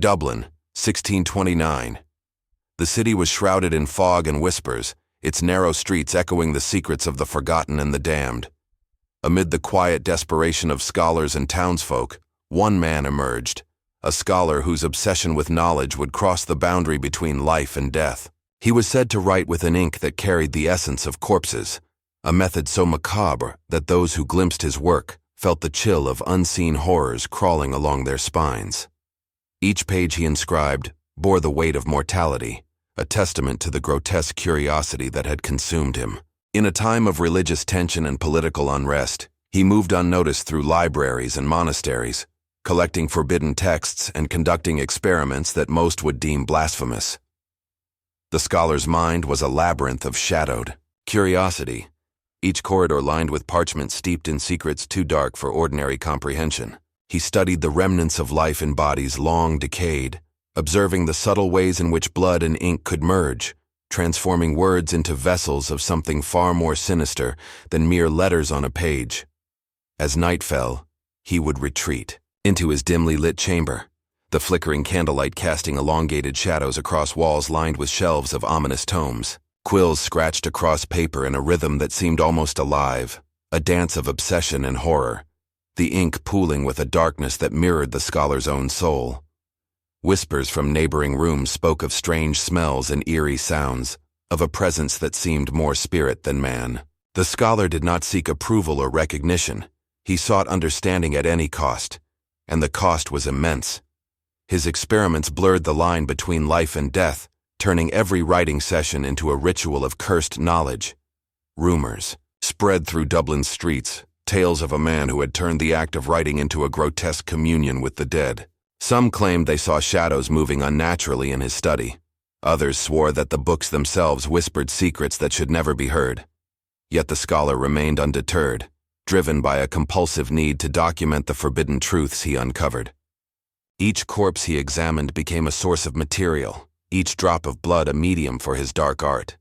Dublin, 1629. The city was shrouded in fog and whispers, its narrow streets echoing the secrets of the forgotten and the damned. Amid the quiet desperation of scholars and townsfolk, one man emerged, a scholar whose obsession with knowledge would cross the boundary between life and death. He was said to write with an ink that carried the essence of corpses, a method so macabre that those who glimpsed his work felt the chill of unseen horrors crawling along their spines. Each page he inscribed bore the weight of mortality, a testament to the grotesque curiosity that had consumed him. In a time of religious tension and political unrest, he moved unnoticed through libraries and monasteries, collecting forbidden texts and conducting experiments that most would deem blasphemous. The scholar's mind was a labyrinth of shadowed curiosity, each corridor lined with parchment steeped in secrets too dark for ordinary comprehension. He studied the remnants of life in bodies long decayed, observing the subtle ways in which blood and ink could merge, transforming words into vessels of something far more sinister than mere letters on a page. As night fell, he would retreat into his dimly lit chamber, the flickering candlelight casting elongated shadows across walls lined with shelves of ominous tomes. Quills scratched across paper in a rhythm that seemed almost alive, a dance of obsession and horror, the ink pooling with a darkness that mirrored the scholar's own soul. Whispers from neighboring rooms spoke of strange smells and eerie sounds, of a presence that seemed more spirit than man. The scholar did not seek approval or recognition. He sought understanding at any cost, and the cost was immense. His experiments blurred the line between life and death, turning every writing session into a ritual of cursed knowledge. Rumors spread through Dublin's streets, tales of a man who had turned the act of writing into a grotesque communion with the dead. Some claimed they saw shadows moving unnaturally in his study. Others swore that the books themselves whispered secrets that should never be heard. Yet the scholar remained undeterred, driven by a compulsive need to document the forbidden truths he uncovered. Each corpse he examined became a source of material, each drop of blood a medium for his dark art.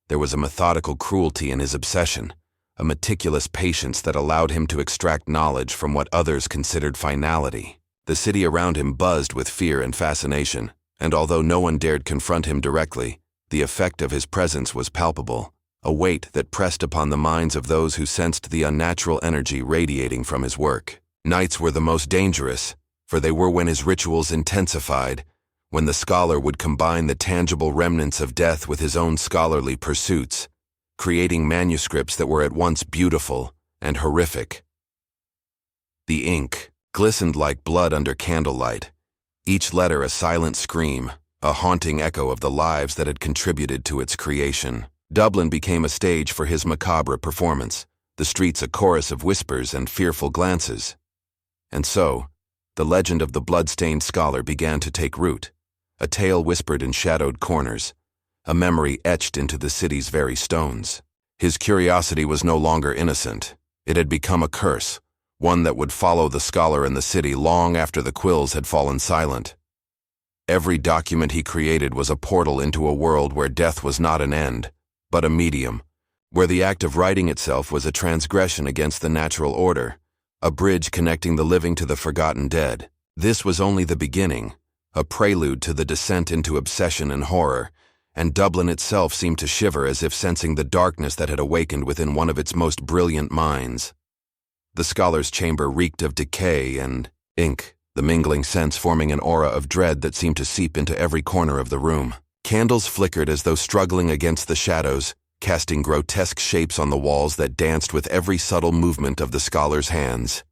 There was a methodical cruelty in his obsession, a meticulous patience that allowed him to extract knowledge from what others considered finality. The city around him buzzed with fear and fascination, and although no one dared confront him directly, the effect of his presence was palpable, a weight that pressed upon the minds of those who sensed the unnatural energy radiating from his work. Nights were the most dangerous, for they were when his rituals intensified, when the scholar would combine the tangible remnants of death with his own scholarly pursuits, creating manuscripts that were at once beautiful and horrific. The ink glistened like blood under candlelight, each letter a silent scream, a haunting echo of the lives that had contributed to its creation. Dublin became a stage for his macabre performance, the streets a chorus of whispers and fearful glances. And so, the legend of the bloodstained scholar began to take root, a tale whispered in shadowed corners, a memory etched into the city's very stones. His curiosity was no longer innocent. It had become a curse, one that would follow the scholar in the city long after the quills had fallen silent. Every document he created was a portal into a world where death was not an end, but a medium, where the act of writing itself was a transgression against the natural order, a bridge connecting the living to the forgotten dead. This was only the beginning, a prelude to the descent into obsession and horror, and Dublin itself seemed to shiver as if sensing the darkness that had awakened within one of its most brilliant minds. The scholar's chamber reeked of decay and ink, the mingling scents forming an aura of dread that seemed to seep into every corner of the room. Candles flickered as though struggling against the shadows, casting grotesque shapes on the walls that danced with every subtle movement of the scholar's hands.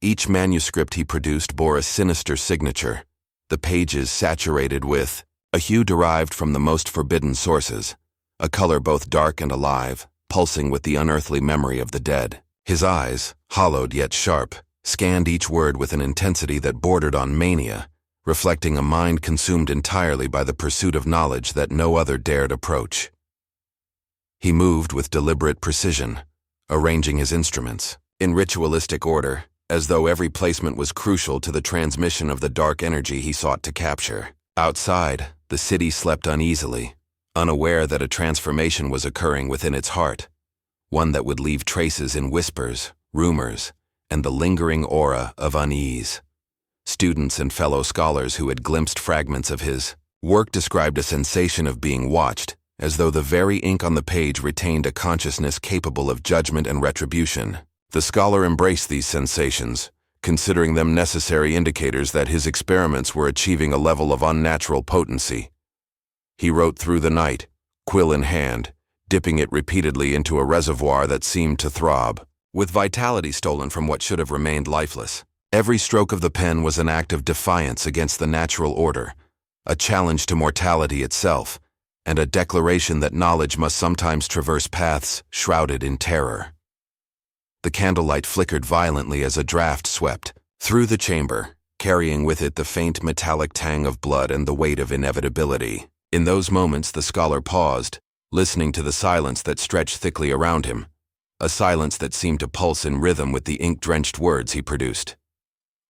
Each manuscript he produced bore a sinister signature, the pages saturated with a hue derived from the most forbidden sources, a color both dark and alive, pulsing with the unearthly memory of the dead. His eyes, hollowed yet sharp, scanned each word with an intensity that bordered on mania, reflecting a mind consumed entirely by the pursuit of knowledge that no other dared approach. He moved with deliberate precision, arranging his instruments in ritualistic order, as though every placement was crucial to the transmission of the dark energy he sought to capture. Outside, the city slept uneasily, unaware that a transformation was occurring within its heart, one that would leave traces in whispers, rumors, and the lingering aura of unease. Students and fellow scholars who had glimpsed fragments of his work described a sensation of being watched, as though the very ink on the page retained a consciousness capable of judgment and retribution. The scholar embraced these sensations, considering them necessary indicators that his experiments were achieving a level of unnatural potency. He wrote through the night, quill in hand, dipping it repeatedly into a reservoir that seemed to throb, with vitality stolen from what should have remained lifeless. Every stroke of the pen was an act of defiance against the natural order, a challenge to mortality itself, and a declaration that knowledge must sometimes traverse paths shrouded in terror. The candlelight flickered violently as a draft swept through the chamber, carrying with it the faint metallic tang of blood and the weight of inevitability. In those moments the scholar paused, listening to the silence that stretched thickly around him, a silence that seemed to pulse in rhythm with the ink-drenched words he produced.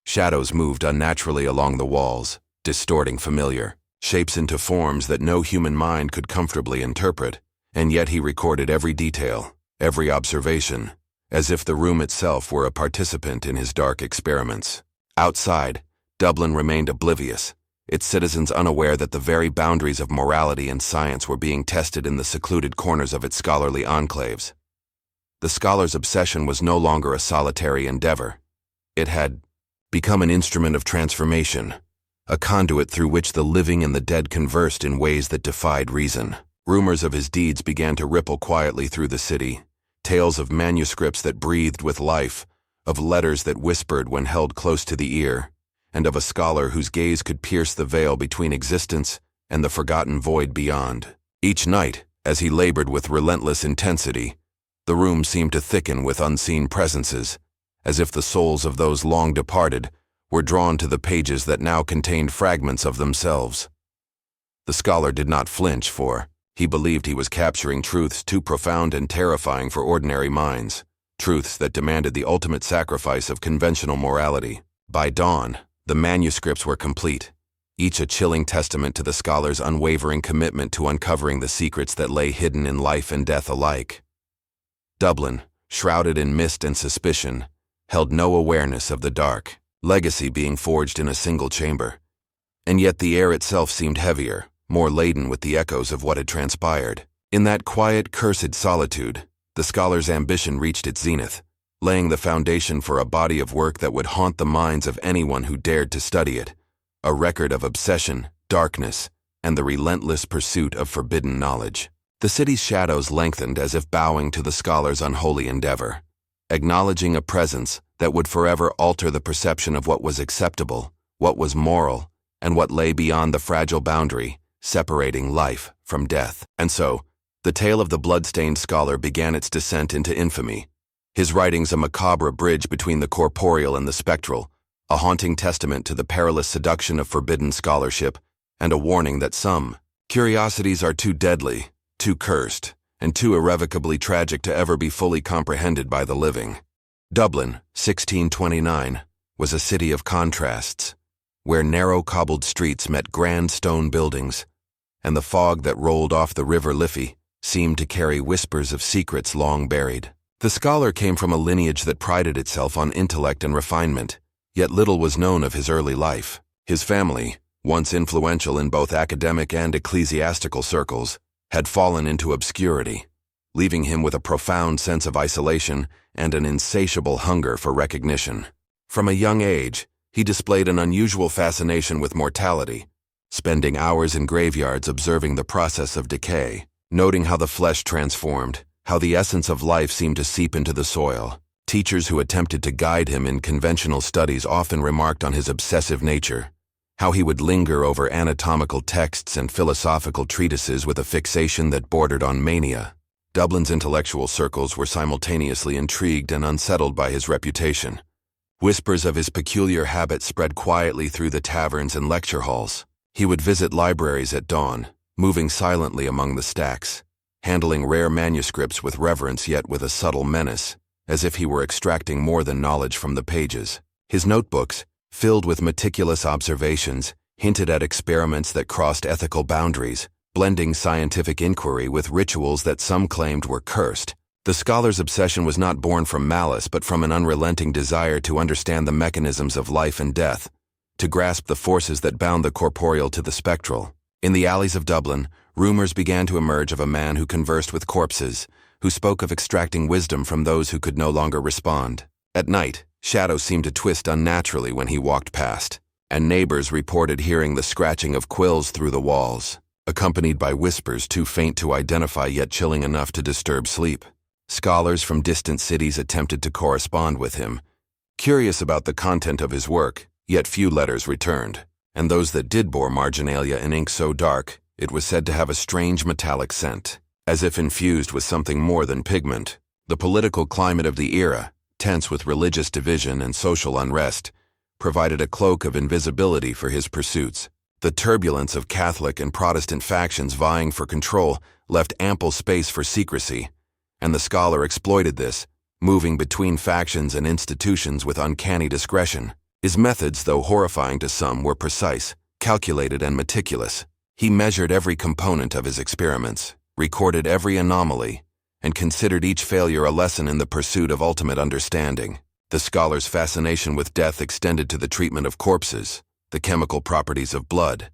Shadows moved unnaturally along the walls, distorting familiar shapes into forms that no human mind could comfortably interpret, and yet he recorded every detail, every observation, as if the room itself were a participant in his dark experiments. Outside, Dublin remained oblivious, its citizens unaware that the very boundaries of morality and science were being tested in the secluded corners of its scholarly enclaves. The scholar's obsession was no longer a solitary endeavor. It had become an instrument of transformation, a conduit through which the living and the dead conversed in ways that defied reason. Rumors of his deeds began to ripple quietly through the city, tales of manuscripts that breathed with life, of letters that whispered when held close to the ear, and of a scholar whose gaze could pierce the veil between existence and the forgotten void beyond. Each night, as he labored with relentless intensity, the room seemed to thicken with unseen presences, as if the souls of those long departed were drawn to the pages that now contained fragments of themselves. The scholar did not flinch, for he believed he was capturing truths too profound and terrifying for ordinary minds, truths that demanded the ultimate sacrifice of conventional morality. By dawn, the manuscripts were complete, each a chilling testament to the scholar's unwavering commitment to uncovering the secrets that lay hidden in life and death alike. Dublin, shrouded in mist and suspicion, held no awareness of the dark legacy being forged in a single chamber, and yet the air itself seemed heavier, more laden with the echoes of what had transpired. In that quiet, cursed solitude, the scholar's ambition reached its zenith, laying the foundation for a body of work that would haunt the minds of anyone who dared to study it, a record of obsession, darkness, and the relentless pursuit of forbidden knowledge. The city's shadows lengthened as if bowing to the scholar's unholy endeavor, acknowledging a presence that would forever alter the perception of what was acceptable, what was moral, and what lay beyond the fragile boundary separating life from death. And so, the tale of the bloodstained scholar began its descent into infamy, his writings a macabre bridge between the corporeal and the spectral, a haunting testament to the perilous seduction of forbidden scholarship, and a warning that some curiosities are too deadly, too cursed, and too irrevocably tragic to ever be fully comprehended by the living. Dublin, 1629, was a city of contrasts, where narrow cobbled streets met grand stone buildings, and the fog that rolled off the river Liffey seemed to carry whispers of secrets long buried. The scholar came from a lineage that prided itself on intellect and refinement, yet little was known of his early life. His family, once influential in both academic and ecclesiastical circles, had fallen into obscurity, leaving him with a profound sense of isolation and an insatiable hunger for recognition. From a young age, he displayed an unusual fascination with mortality, spending hours in graveyards observing the process of decay, noting how the flesh transformed, how the essence of life seemed to seep into the soil. Teachers who attempted to guide him in conventional studies often remarked on his obsessive nature, how he would linger over anatomical texts and philosophical treatises with a fixation that bordered on mania. Dublin's intellectual circles were simultaneously intrigued and unsettled by his reputation. Whispers of his peculiar habits spread quietly through the taverns and lecture halls. He would visit libraries at dawn, moving silently among the stacks, handling rare manuscripts with reverence yet with a subtle menace, as if he were extracting more than knowledge from the pages. His notebooks, filled with meticulous observations, hinted at experiments that crossed ethical boundaries, blending scientific inquiry with rituals that some claimed were cursed. The scholar's obsession was not born from malice but from an unrelenting desire to understand the mechanisms of life and death, to grasp the forces that bound the corporeal to the spectral. In the alleys of Dublin, rumors began to emerge of a man who conversed with corpses, who spoke of extracting wisdom from those who could no longer respond. At night, shadows seemed to twist unnaturally when he walked past, and neighbors reported hearing the scratching of quills through the walls, accompanied by whispers too faint to identify yet chilling enough to disturb sleep. Scholars from distant cities attempted to correspond with him, curious about the content of his work, yet few letters returned, and those that did bore marginalia in ink so dark, it was said to have a strange metallic scent, as if infused with something more than pigment. The political climate of the era, tense with religious division and social unrest, provided a cloak of invisibility for his pursuits. The turbulence of Catholic and Protestant factions vying for control left ample space for secrecy, and the scholar exploited this, moving between factions and institutions with uncanny discretion. His methods, though horrifying to some, were precise, calculated, and meticulous. He measured every component of his experiments, recorded every anomaly, and considered each failure a lesson in the pursuit of ultimate understanding. The scholar's fascination with death extended to the treatment of corpses, the chemical properties of blood,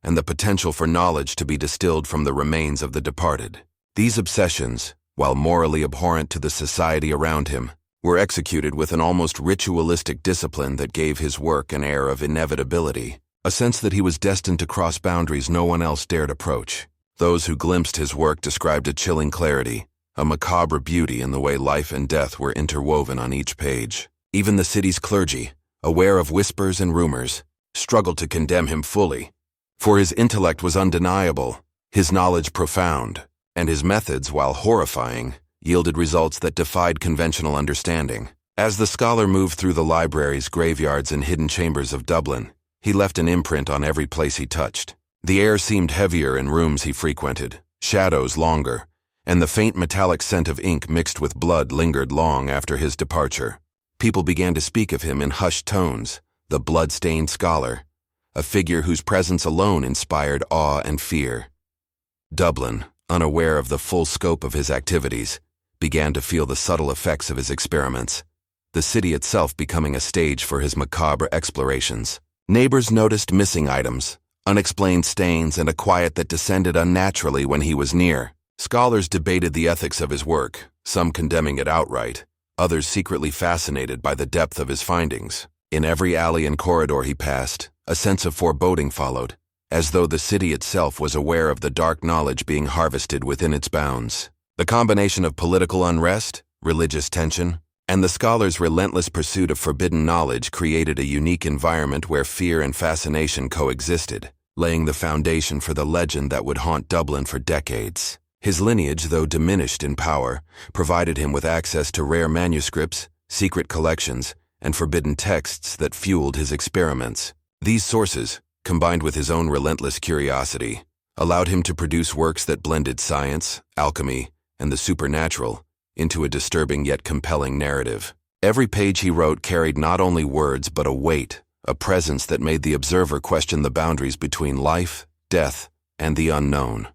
and the potential for knowledge to be distilled from the remains of the departed. These obsessions, while morally abhorrent to the society around him, were executed with an almost ritualistic discipline that gave his work an air of inevitability, a sense that he was destined to cross boundaries no one else dared approach. Those who glimpsed his work described a chilling clarity, a macabre beauty in the way life and death were interwoven on each page. Even the city's clergy, aware of whispers and rumors, struggled to condemn him fully, for his intellect was undeniable, his knowledge profound, and his methods, while horrifying, yielded results that defied conventional understanding. As the scholar moved through the libraries, graveyards, and hidden chambers of Dublin, he left an imprint on every place he touched. The air seemed heavier in rooms he frequented, shadows longer, and the faint metallic scent of ink mixed with blood lingered long after his departure. People began to speak of him in hushed tones, the blood-stained scholar, a figure whose presence alone inspired awe and fear. Dublin, unaware of the full scope of his activities, began to feel the subtle effects of his experiments, the city itself becoming a stage for his macabre explorations. Neighbors noticed missing items, unexplained stains, and a quiet that descended unnaturally when he was near. Scholars debated the ethics of his work, some condemning it outright, others secretly fascinated by the depth of his findings. In every alley and corridor he passed, a sense of foreboding followed, as though the city itself was aware of the dark knowledge being harvested within its bounds. The combination of political unrest, religious tension, and the scholar's relentless pursuit of forbidden knowledge created a unique environment where fear and fascination coexisted, laying the foundation for the legend that would haunt Dublin for decades. His lineage, though diminished in power, provided him with access to rare manuscripts, secret collections, and forbidden texts that fueled his experiments. These sources, combined with his own relentless curiosity, allowed him to produce works that blended science, alchemy, and the supernatural into a disturbing yet compelling narrative. Every page he wrote carried not only words but a weight, a presence that made the observer question the boundaries between life, death, and the unknown.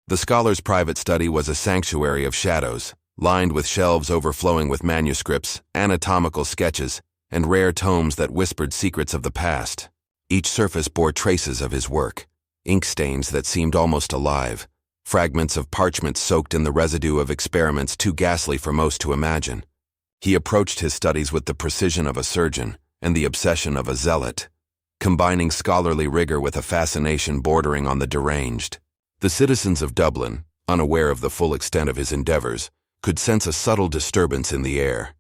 The scholar's private study was a sanctuary of shadows, lined with shelves overflowing with manuscripts, anatomical sketches, and rare tomes that whispered secrets of the past. Each surface bore traces of his work, ink stains that seemed almost alive, fragments of parchment soaked in the residue of experiments too ghastly for most to imagine. He approached his studies with the precision of a surgeon and the obsession of a zealot, combining scholarly rigor with a fascination bordering on the deranged. The citizens of Dublin, unaware of the full extent of his endeavors, could sense a subtle disturbance in the air,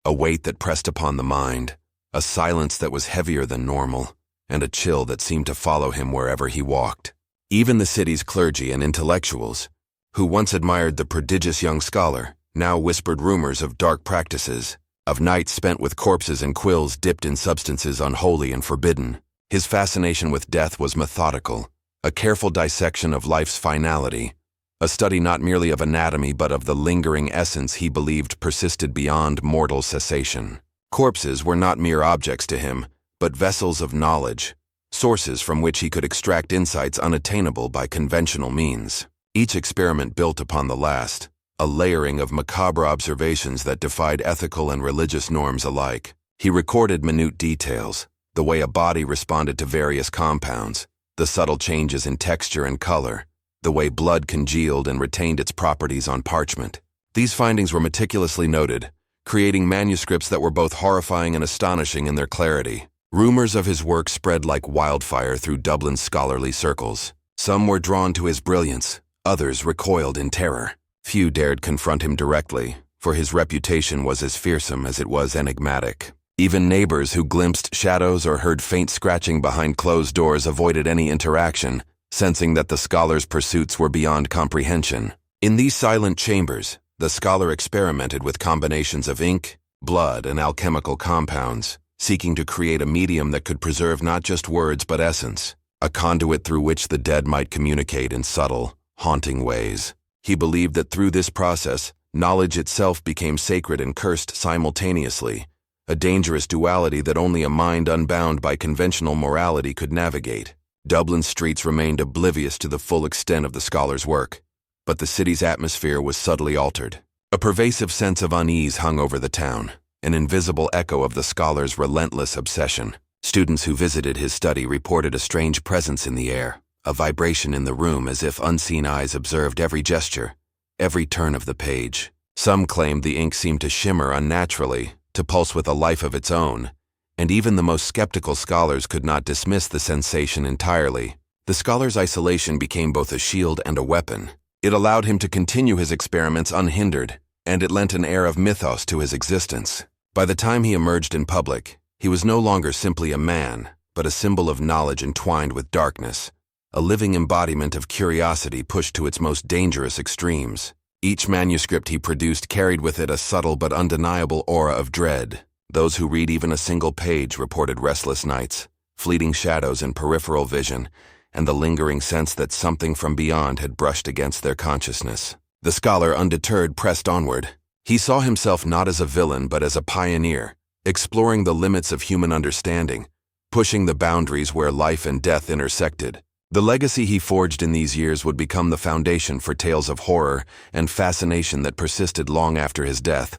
a weight that pressed upon the mind, a silence that was heavier than normal, and a chill that seemed to follow him wherever he walked. Even the city's clergy and intellectuals, who once admired the prodigious young scholar, now whispered rumors of dark practices, of nights spent with corpses and quills dipped in substances unholy and forbidden. His fascination with death was methodical, a careful dissection of life's finality, a study not merely of anatomy but of the lingering essence he believed persisted beyond mortal cessation. Corpses were not mere objects to him, but vessels of knowledge, sources from which he could extract insights unattainable by conventional means. Each experiment built upon the last, a layering of macabre observations that defied ethical and religious norms alike. He recorded minute details, the way a body responded to various compounds, the subtle changes in texture and color, the way blood congealed and retained its properties on parchment. These findings were meticulously noted, creating manuscripts that were both horrifying and astonishing in their clarity. Rumors of his work spread like wildfire through Dublin's scholarly circles. Some were drawn to his brilliance, others recoiled in terror. Few dared confront him directly, for his reputation was as fearsome as it was enigmatic. Even neighbors who glimpsed shadows or heard faint scratching behind closed doors avoided any interaction, sensing that the scholar's pursuits were beyond comprehension. In these silent chambers, the scholar experimented with combinations of ink, blood, and alchemical compounds, seeking to create a medium that could preserve not just words but essence, a conduit through which the dead might communicate in subtle, haunting ways. He believed that through this process, knowledge itself became sacred and cursed simultaneously, a dangerous duality that only a mind unbound by conventional morality could navigate. Dublin's streets remained oblivious to the full extent of the scholar's work, but the city's atmosphere was subtly altered. A pervasive sense of unease hung over the town, an invisible echo of the scholar's relentless obsession. Students who visited his study reported a strange presence in the air, a vibration in the room as if unseen eyes observed every gesture, every turn of the page. Some claimed the ink seemed to shimmer unnaturally, to pulse with a life of its own, and even the most skeptical scholars could not dismiss the sensation entirely. The scholar's isolation became both a shield and a weapon. It allowed him to continue his experiments unhindered, and it lent an air of mythos to his existence. By the time he emerged in public, he was no longer simply a man, but a symbol of knowledge entwined with darkness, a living embodiment of curiosity pushed to its most dangerous extremes. Each manuscript he produced carried with it a subtle but undeniable aura of dread. Those who read even a single page reported restless nights, fleeting shadows in peripheral vision, and the lingering sense that something from beyond had brushed against their consciousness. The scholar, undeterred, pressed onward. He saw himself not as a villain but as a pioneer, exploring the limits of human understanding, pushing the boundaries where life and death intersected. The legacy he forged in these years would become the foundation for tales of horror and fascination that persisted long after his death,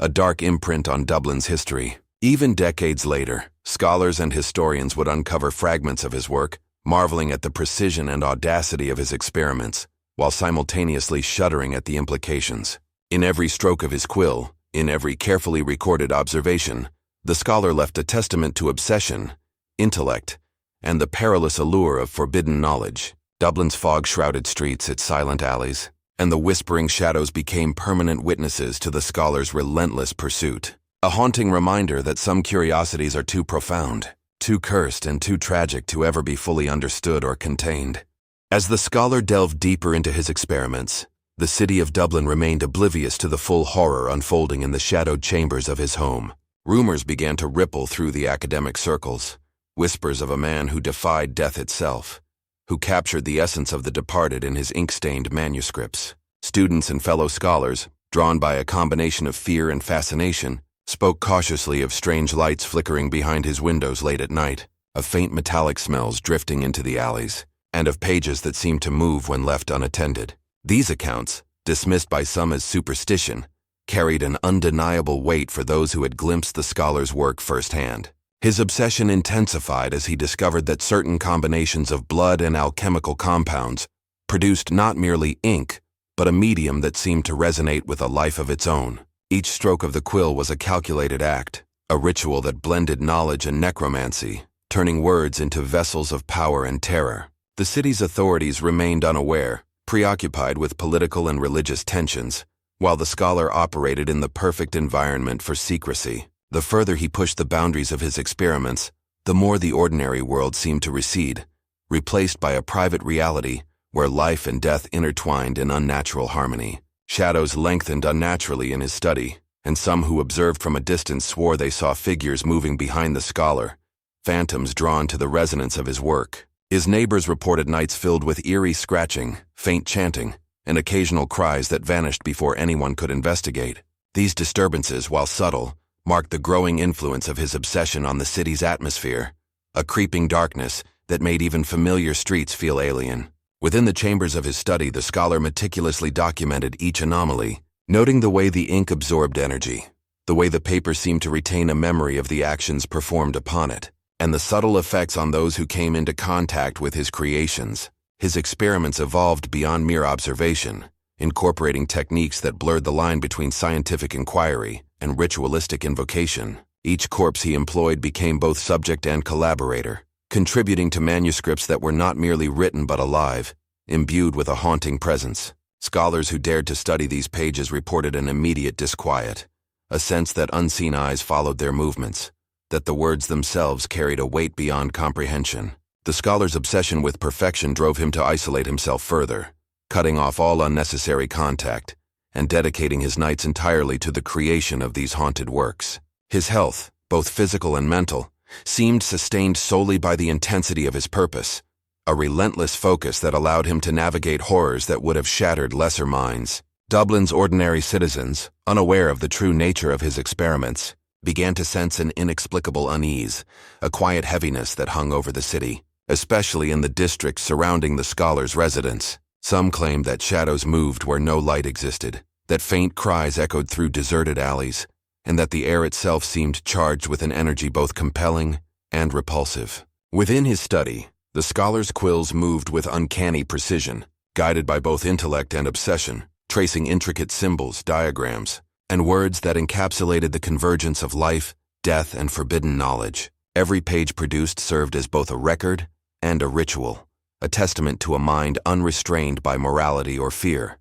a dark imprint on Dublin's history. Even decades later, scholars and historians would uncover fragments of his work, marveling at the precision and audacity of his experiments, while simultaneously shuddering at the implications. In every stroke of his quill, in every carefully recorded observation, the scholar left a testament to obsession, intellect, and the perilous allure of forbidden knowledge. Dublin's fog-shrouded streets, its silent alleys, and the whispering shadows became permanent witnesses to the scholar's relentless pursuit. A haunting reminder that some curiosities are too profound, too cursed, and too tragic to ever be fully understood or contained. As the scholar delved deeper into his experiments, the city of Dublin remained oblivious to the full horror unfolding in the shadowed chambers of his home. Rumors began to ripple through the academic circles, whispers of a man who defied death itself, who captured the essence of the departed in his ink-stained manuscripts. Students and fellow scholars, drawn by a combination of fear and fascination, spoke cautiously of strange lights flickering behind his windows late at night, of faint metallic smells drifting into the alleys, and of pages that seemed to move when left unattended. These accounts, dismissed by some as superstition, carried an undeniable weight for those who had glimpsed the scholar's work firsthand. His obsession intensified as he discovered that certain combinations of blood and alchemical compounds produced not merely ink, but a medium that seemed to resonate with a life of its own. Each stroke of the quill was a calculated act, a ritual that blended knowledge and necromancy, turning words into vessels of power and terror. The city's authorities remained unaware, preoccupied with political and religious tensions, while the scholar operated in the perfect environment for secrecy. The further he pushed the boundaries of his experiments, the more the ordinary world seemed to recede, replaced by a private reality where life and death intertwined in unnatural harmony. Shadows lengthened unnaturally in his study, and some who observed from a distance swore they saw figures moving behind the scholar, phantoms drawn to the resonance of his work. His neighbors reported nights filled with eerie scratching, faint chanting, and occasional cries that vanished before anyone could investigate. These disturbances, while subtle, marked the growing influence of his obsession on the city's atmosphere, a creeping darkness that made even familiar streets feel alien. Within the chambers of his study, the scholar meticulously documented each anomaly, noting the way the ink absorbed energy, the way the paper seemed to retain a memory of the actions performed upon it. and the subtle effects on those who came into contact with his creations. His experiments evolved beyond mere observation, incorporating techniques that blurred the line between scientific inquiry and ritualistic invocation. Each corpse he employed became both subject and collaborator, contributing to manuscripts that were not merely written but alive, imbued with a haunting presence. Scholars who dared to study these pages reported an immediate disquiet, a sense that unseen eyes followed their movements, that the words themselves carried a weight beyond comprehension. The scholar's obsession with perfection drove him to isolate himself further, cutting off all unnecessary contact and dedicating his nights entirely to the creation of these haunted works. His health, both physical and mental, seemed sustained solely by the intensity of his purpose, a relentless focus that allowed him to navigate horrors that would have shattered lesser minds. Dublin's ordinary citizens, unaware of the true nature of his experiments, began to sense an inexplicable unease, a quiet heaviness that hung over the city, especially in the districts surrounding the scholar's residence. Some claimed that shadows moved where no light existed, that faint cries echoed through deserted alleys, and that the air itself seemed charged with an energy both compelling and repulsive. Within his study, the scholar's quills moved with uncanny precision, guided by both intellect and obsession, tracing intricate symbols, diagrams, and words that encapsulated the convergence of life, death, and forbidden knowledge. Every page produced served as both a record and a ritual, a testament to a mind unrestrained by morality or fear,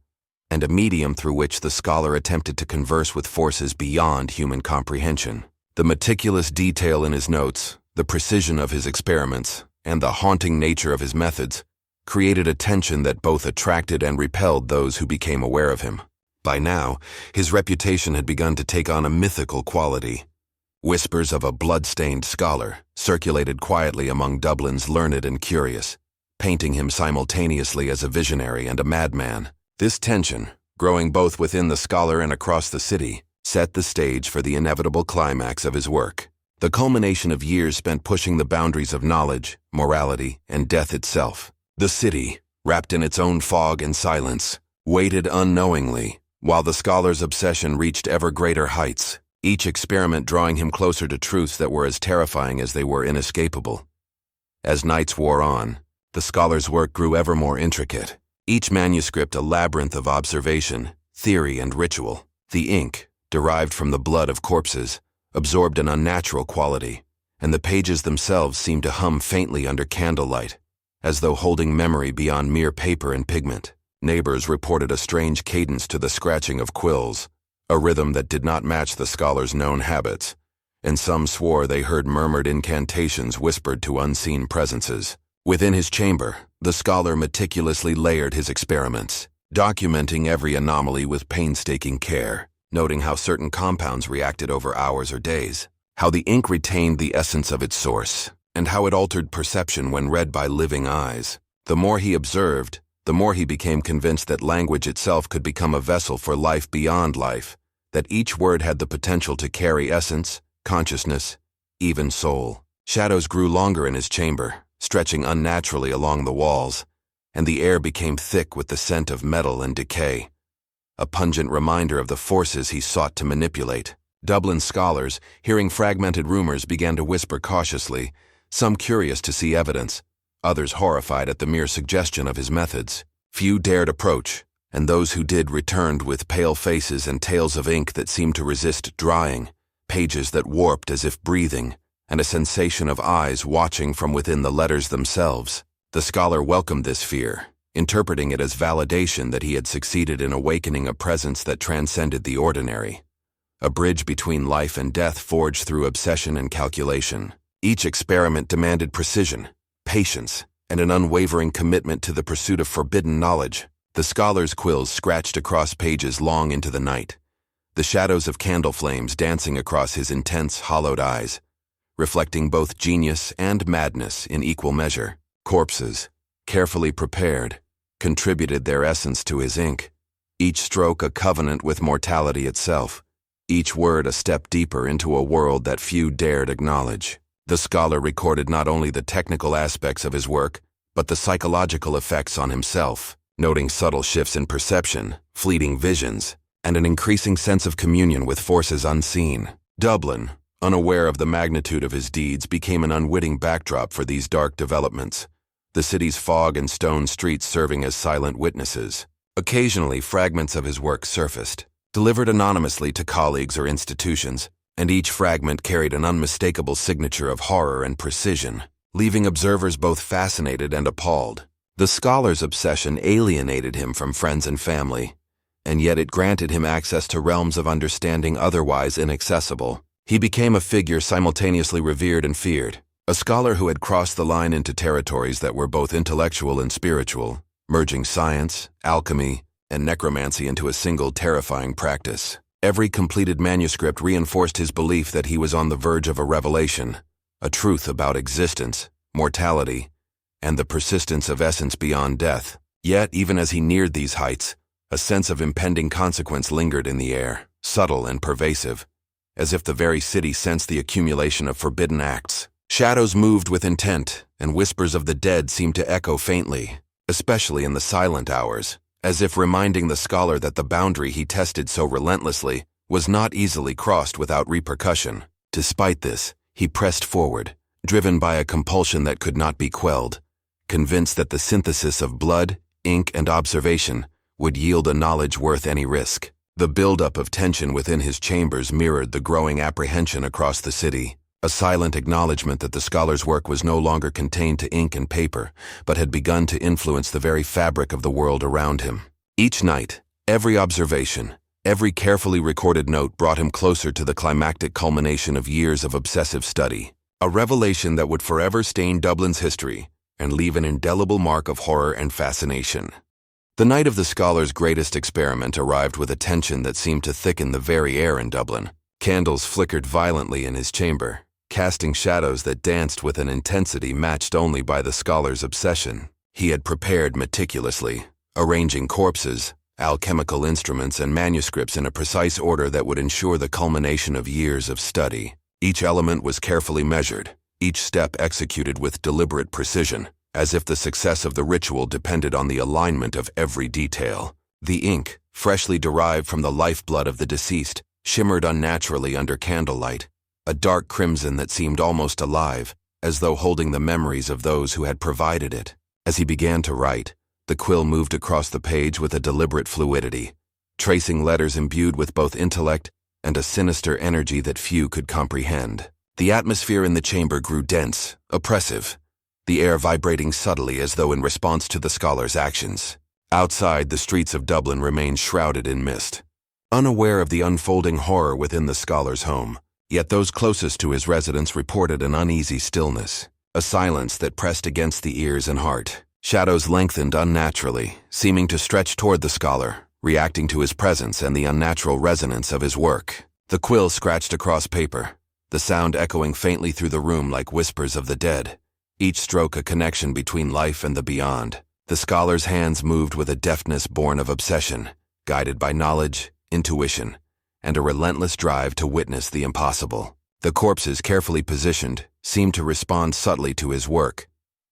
and a medium through which the scholar attempted to converse with forces beyond human comprehension. The meticulous detail in his notes, the precision of his experiments, and the haunting nature of his methods created a tension that both attracted and repelled those who became aware of him. By now, his reputation had begun to take on a mythical quality. Whispers of a blood-stained scholar circulated quietly among Dublin's learned and curious, painting him simultaneously as a visionary and a madman. This tension, growing both within the scholar and across the city, set the stage for the inevitable climax of his work, the culmination of years spent pushing the boundaries of knowledge, morality, and death itself. The city, wrapped in its own fog and silence, waited unknowingly, while the scholar's obsession reached ever greater heights, each experiment drawing him closer to truths that were as terrifying as they were inescapable. As nights wore on, the scholar's work grew ever more intricate, each manuscript a labyrinth of observation, theory, and ritual. The ink, derived from the blood of corpses, absorbed an unnatural quality, and the pages themselves seemed to hum faintly under candlelight, as though holding memory beyond mere paper and pigment. Neighbors reported a strange cadence to the scratching of quills, a rhythm that did not match the scholar's known habits, and some swore they heard murmured incantations whispered to unseen presences. Within his chamber, the scholar meticulously layered his experiments, documenting every anomaly with painstaking care, noting how certain compounds reacted over hours or days, how the ink retained the essence of its source, and how it altered perception when read by living eyes. The more he observed, the more he became convinced that language itself could become a vessel for life beyond life, that each word had the potential to carry essence, consciousness, even soul. Shadows grew longer in his chamber, stretching unnaturally along the walls, and the air became thick with the scent of metal and decay, a pungent reminder of the forces he sought to manipulate. Dublin scholars, hearing fragmented rumors, began to whisper cautiously, some curious to see evidence, others horrified at the mere suggestion of his methods. Few dared approach, and those who did returned with pale faces and tails of ink that seemed to resist drying, pages that warped as if breathing, and a sensation of eyes watching from within the letters themselves. The scholar welcomed this fear, interpreting it as validation that he had succeeded in awakening a presence that transcended the ordinary, a bridge between life and death forged through obsession and calculation. Each experiment demanded precision, patience, and an unwavering commitment to the pursuit of forbidden knowledge. The scholar's quills scratched across pages long into the night, the shadows of candle flames dancing across his intense, hollowed eyes, reflecting both genius and madness in equal measure. Corpses, carefully prepared, contributed their essence to his ink, each stroke a covenant with mortality itself, each word a step deeper into a world that few dared acknowledge. The scholar recorded not only the technical aspects of his work, but the psychological effects on himself, noting subtle shifts in perception, fleeting visions, and an increasing sense of communion with forces unseen. Dublin, unaware of the magnitude of his deeds, became an unwitting backdrop for these dark developments, the city's fog and stone streets serving as silent witnesses. Occasionally, fragments of his work surfaced, delivered anonymously to colleagues or institutions, and each fragment carried an unmistakable signature of horror and precision, leaving observers both fascinated and appalled. The scholar's obsession alienated him from friends and family, and yet it granted him access to realms of understanding otherwise inaccessible. He became a figure simultaneously revered and feared, a scholar who had crossed the line into territories that were both intellectual and spiritual, merging science, alchemy, and necromancy into a single terrifying practice. Every completed manuscript reinforced his belief that he was on the verge of a revelation, a truth about existence, mortality, and the persistence of essence beyond death. Yet, even as he neared these heights, a sense of impending consequence lingered in the air, subtle and pervasive, as if the very city sensed the accumulation of forbidden acts. Shadows moved with intent, and whispers of the dead seemed to echo faintly, especially in the silent hours, as if reminding the scholar that the boundary he tested so relentlessly was not easily crossed without repercussion. Despite this, he pressed forward, driven by a compulsion that could not be quelled, convinced that the synthesis of blood, ink, and observation would yield a knowledge worth any risk. The buildup of tension within his chambers mirrored the growing apprehension across the city, a silent acknowledgement that the scholar's work was no longer contained to ink and paper, but had begun to influence the very fabric of the world around him. Each night, every observation, every carefully recorded note brought him closer to the climactic culmination of years of obsessive study, a revelation that would forever stain Dublin's history and leave an indelible mark of horror and fascination. The night of the scholar's greatest experiment arrived with a tension that seemed to thicken the very air in Dublin. Candles flickered violently in his chamber, casting shadows that danced with an intensity matched only by the scholar's obsession. He had prepared meticulously, arranging corpses, alchemical instruments, and manuscripts in a precise order that would ensure the culmination of years of study. Each element was carefully measured, each step executed with deliberate precision, as if the success of the ritual depended on the alignment of every detail. The ink, freshly derived from the lifeblood of the deceased, shimmered unnaturally under candlelight, a dark crimson that seemed almost alive, as though holding the memories of those who had provided it. As he began to write, the quill moved across the page with a deliberate fluidity, tracing letters imbued with both intellect and a sinister energy that few could comprehend. The atmosphere in the chamber grew dense, oppressive, the air vibrating subtly as though in response to the scholar's actions. Outside, the streets of Dublin remained shrouded in mist, unaware of the unfolding horror within the scholar's home. Yet those closest to his residence reported an uneasy stillness, a silence that pressed against the ears and heart. Shadows lengthened unnaturally, seeming to stretch toward the scholar, reacting to his presence and the unnatural resonance of his work. The quill scratched across paper, the sound echoing faintly through the room like whispers of the dead, each stroke a connection between life and the beyond. The scholar's hands moved with a deftness born of obsession, guided by knowledge, intuition, and a relentless drive to witness the impossible. The corpses, carefully positioned, seemed to respond subtly to his work,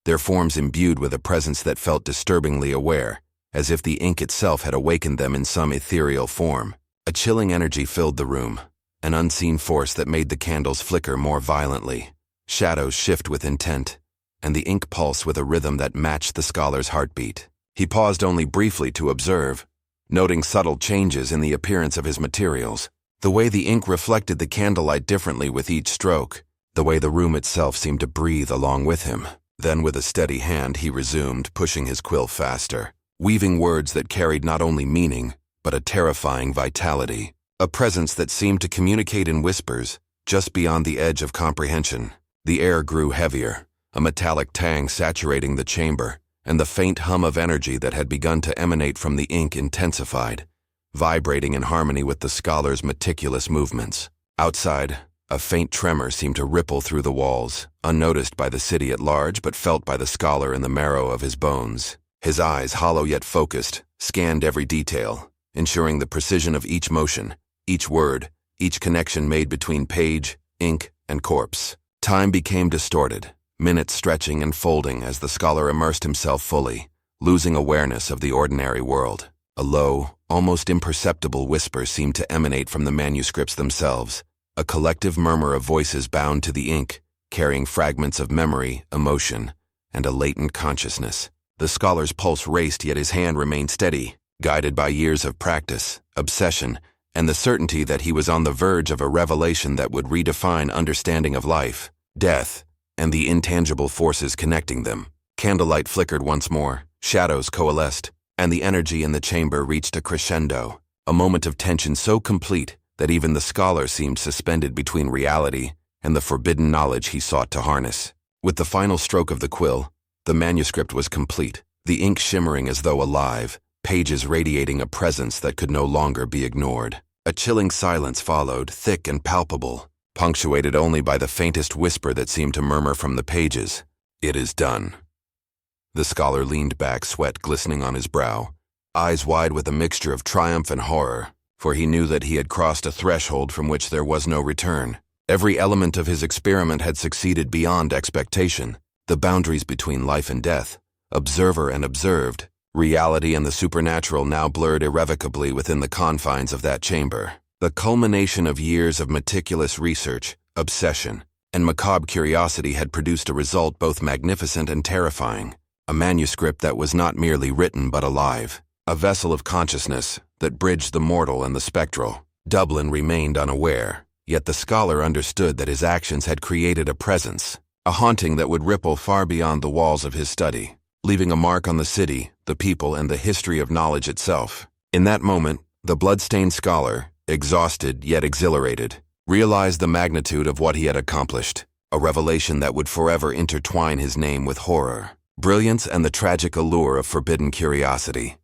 their forms imbued with a presence that felt disturbingly aware, as if the ink itself had awakened them in some ethereal form. A chilling energy filled the room, an unseen force that made the candles flicker more violently, shadows shift with intent, and the ink pulse with a rhythm that matched the scholar's heartbeat. He paused only briefly to observe, noting subtle changes in the appearance of his materials, the way the ink reflected the candlelight differently with each stroke, the way the room itself seemed to breathe along with him. Then with a steady hand he resumed, pushing his quill faster, weaving words that carried not only meaning, but a terrifying vitality, a presence that seemed to communicate in whispers, just beyond the edge of comprehension. The air grew heavier, a metallic tang saturating the chamber, and the faint hum of energy that had begun to emanate from the ink intensified, vibrating in harmony with the scholar's meticulous movements. Outside, a faint tremor seemed to ripple through the walls, unnoticed by the city at large but felt by the scholar in the marrow of his bones. His eyes, hollow yet focused, scanned every detail, ensuring the precision of each motion, each word, each connection made between page, ink, and corpse. Time became distorted, minutes stretching and folding as the scholar immersed himself fully, losing awareness of the ordinary world. A low, almost imperceptible whisper seemed to emanate from the manuscripts themselves, a collective murmur of voices bound to the ink, carrying fragments of memory, emotion, and a latent consciousness. The scholar's pulse raced, yet his hand remained steady, guided by years of practice, obsession, and the certainty that he was on the verge of a revelation that would redefine understanding of life, death, and the intangible forces connecting them. Candlelight flickered once more, shadows coalesced, and the energy in the chamber reached a crescendo, a moment of tension so complete that even the scholar seemed suspended between reality and the forbidden knowledge he sought to harness. With the final stroke of the quill, the manuscript was complete, the ink shimmering as though alive, pages radiating a presence that could no longer be ignored. A chilling silence followed, thick and palpable, punctuated only by the faintest whisper that seemed to murmur from the pages. "It is done." The scholar leaned back, sweat glistening on his brow, eyes wide with a mixture of triumph and horror, for he knew that he had crossed a threshold from which there was no return. Every element of his experiment had succeeded beyond expectation. The boundaries between life and death, observer and observed, reality and the supernatural now blurred irrevocably within the confines of that chamber. The culmination of years of meticulous research, obsession, and macabre curiosity had produced a result both magnificent and terrifying. A manuscript that was not merely written but alive. A vessel of consciousness that bridged the mortal and the spectral. Dublin remained unaware, yet the scholar understood that his actions had created a presence, a haunting that would ripple far beyond the walls of his study, leaving a mark on the city, the people, and the history of knowledge itself. In that moment, the bloodstained scholar, exhausted yet exhilarated, realized the magnitude of what he had accomplished, a revelation that would forever intertwine his name with horror, brilliance, and the tragic allure of forbidden curiosity.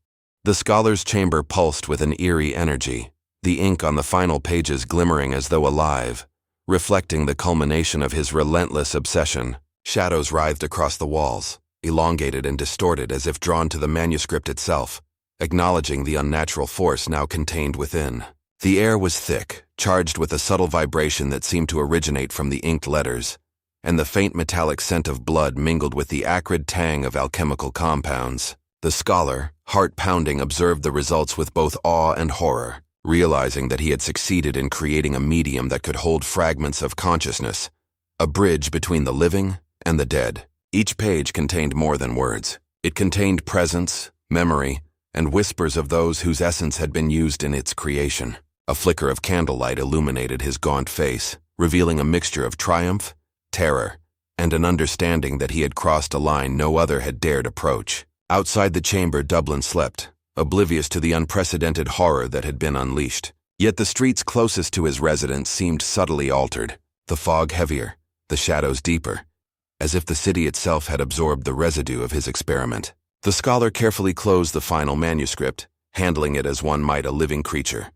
The scholar's chamber pulsed with an eerie energy, the ink on the final pages glimmering as though alive, reflecting the culmination of his relentless obsession. Shadows writhed across the walls, elongated and distorted as if drawn to the manuscript itself, acknowledging the unnatural force now contained within. The air was thick, charged with a subtle vibration that seemed to originate from the inked letters, and the faint metallic scent of blood mingled with the acrid tang of alchemical compounds. The scholar, heart pounding, observed the results with both awe and horror, realizing that he had succeeded in creating a medium that could hold fragments of consciousness, a bridge between the living and the dead. Each page contained more than words. It contained presence, memory, and whispers of those whose essence had been used in its creation. A flicker of candlelight illuminated his gaunt face, revealing a mixture of triumph, terror, and an understanding that he had crossed a line no other had dared approach. Outside the chamber, Dublin slept, oblivious to the unprecedented horror that had been unleashed. Yet the streets closest to his residence seemed subtly altered, the fog heavier, the shadows deeper, as if the city itself had absorbed the residue of his experiment. The scholar carefully closed the final manuscript, handling it as one might a living creature,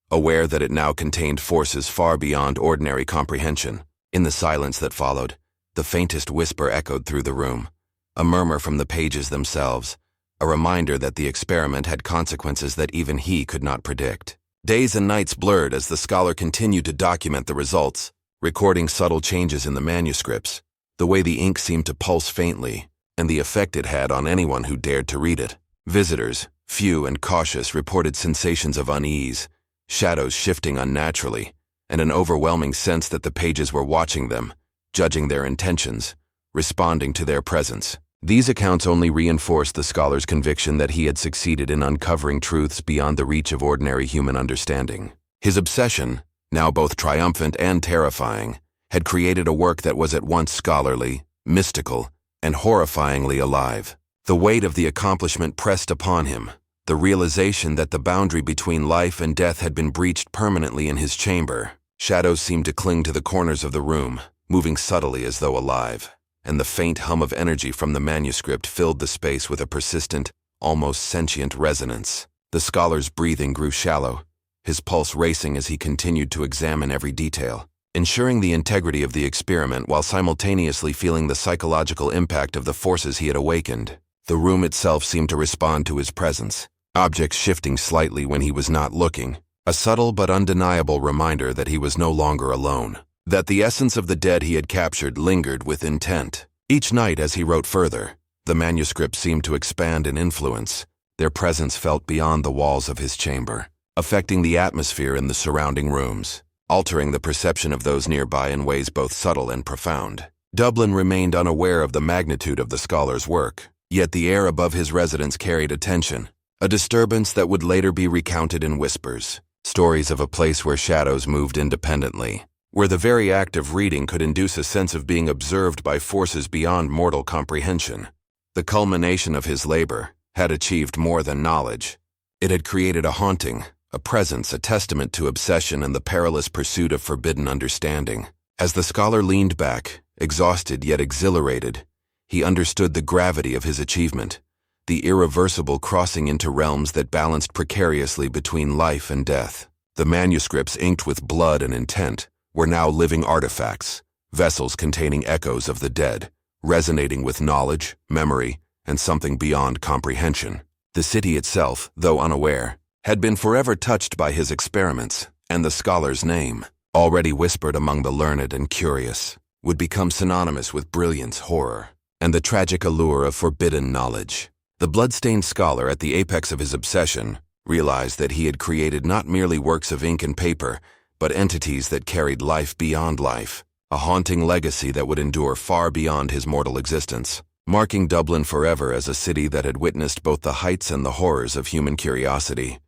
aware that it now contained forces far beyond ordinary comprehension. In the silence that followed, the faintest whisper echoed through the room, a murmur from the pages themselves, a reminder that the experiment had consequences that even he could not predict. Days and nights blurred as the scholar continued to document the results, recording subtle changes in the manuscripts, the way the ink seemed to pulse faintly, and the effect it had on anyone who dared to read it. Visitors, few and cautious, reported sensations of unease, shadows shifting unnaturally, and an overwhelming sense that the pages were watching them, judging their intentions, responding to their presence. These accounts only reinforced the scholar's conviction that he had succeeded in uncovering truths beyond the reach of ordinary human understanding. His obsession, now both triumphant and terrifying, had created a work that was at once scholarly, mystical, and horrifyingly alive. The weight of the accomplishment pressed upon him, the realization that the boundary between life and death had been breached permanently in his chamber. Shadows seemed to cling to the corners of the room, moving subtly as though alive, and the faint hum of energy from the manuscript filled the space with a persistent, almost sentient resonance. The scholar's breathing grew shallow, his pulse racing as he continued to examine every detail, ensuring the integrity of the experiment while simultaneously feeling the psychological impact of the forces he had awakened. The room itself seemed to respond to his presence, objects shifting slightly when he was not looking, a subtle but undeniable reminder that he was no longer alone, that the essence of the dead he had captured lingered with intent. Each night as he wrote further, the manuscript seemed to expand in influence, their presence felt beyond the walls of his chamber, affecting the atmosphere in the surrounding rooms. altering the perception of those nearby in ways both subtle and profound. Dublin remained unaware of the magnitude of the scholar's work, yet the air above his residence carried a tension, a disturbance that would later be recounted in whispers, stories of a place where shadows moved independently, where the very act of reading could induce a sense of being observed by forces beyond mortal comprehension. The culmination of his labor had achieved more than knowledge. It had created a haunting, a presence, a testament to obsession and the perilous pursuit of forbidden understanding. As the scholar leaned back, exhausted yet exhilarated, he understood the gravity of his achievement, the irreversible crossing into realms that balanced precariously between life and death. The manuscripts inked with blood and intent were now living artifacts, vessels containing echoes of the dead, resonating with knowledge, memory, and something beyond comprehension. The city itself, though unaware, had been forever touched by his experiments, and the scholar's name, already whispered among the learned and curious, would become synonymous with brilliance, horror, and the tragic allure of forbidden knowledge. The bloodstained scholar, at the apex of his obsession, realized that he had created not merely works of ink and paper, but entities that carried life beyond life, a haunting legacy that would endure far beyond his mortal existence, marking Dublin forever as a city that had witnessed both the heights and the horrors of human curiosity.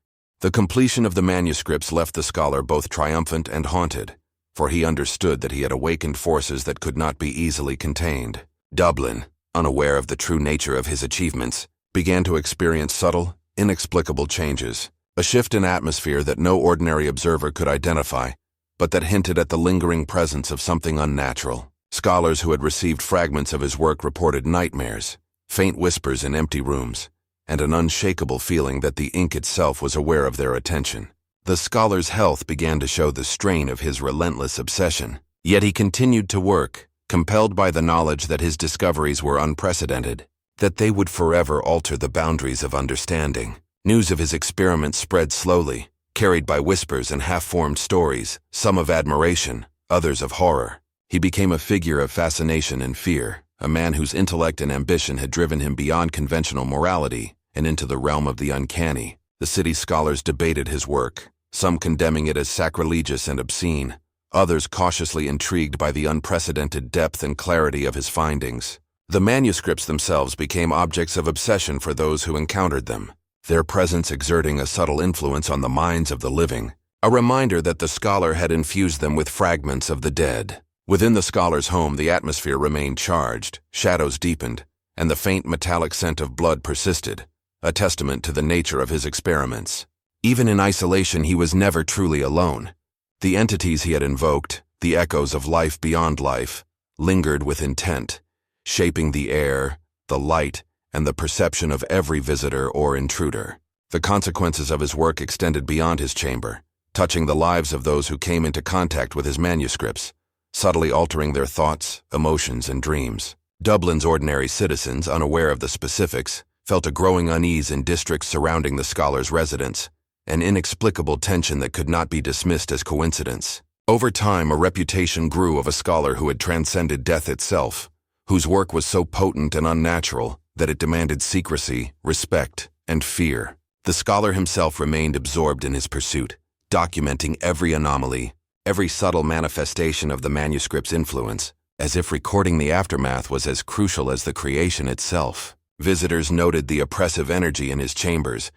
The completion of the manuscripts left the scholar both triumphant and haunted, for he understood that he had awakened forces that could not be easily contained. Dublin, unaware of the true nature of his achievements, began to experience subtle, inexplicable changes, a shift in atmosphere that no ordinary observer could identify, but that hinted at the lingering presence of something unnatural. Scholars who had received fragments of his work reported nightmares, faint whispers in empty rooms, and an unshakable feeling that the ink itself was aware of their attention. The scholar's health began to show the strain of his relentless obsession, yet he continued to work, compelled by the knowledge that his discoveries were unprecedented, that they would forever alter the boundaries of understanding. News of his experiments spread slowly, carried by whispers and half-formed stories, some of admiration, others of horror. He became a figure of fascination and fear, a man whose intellect and ambition had driven him beyond conventional morality and into the realm of the uncanny. The city's scholars debated his work, some condemning it as sacrilegious and obscene, others cautiously intrigued by the unprecedented depth and clarity of his findings. The manuscripts themselves became objects of obsession for those who encountered them, their presence exerting a subtle influence on the minds of the living, a reminder that the scholar had infused them with fragments of the dead. Within the scholar's home, the atmosphere remained charged, shadows deepened, and the faint metallic scent of blood persisted, a testament to the nature of his experiments. Even in isolation, he was never truly alone. The entities he had invoked, the echoes of life beyond life, lingered with intent, shaping the air, the light, and the perception of every visitor or intruder. The consequences of his work extended beyond his chamber, touching the lives of those who came into contact with his manuscripts, subtly altering their thoughts, emotions, and dreams. Dublin's ordinary citizens, unaware of the specifics, felt a growing unease in districts surrounding the scholar's residence, an inexplicable tension that could not be dismissed as coincidence. Over time, a reputation grew of a scholar who had transcended death itself, whose work was so potent and unnatural that it demanded secrecy, respect, and fear. The scholar himself remained absorbed in his pursuit, documenting every anomaly, every subtle manifestation of the manuscript's influence, as if recording the aftermath was as crucial as the creation itself. Visitors noted the oppressive energy in his chambers,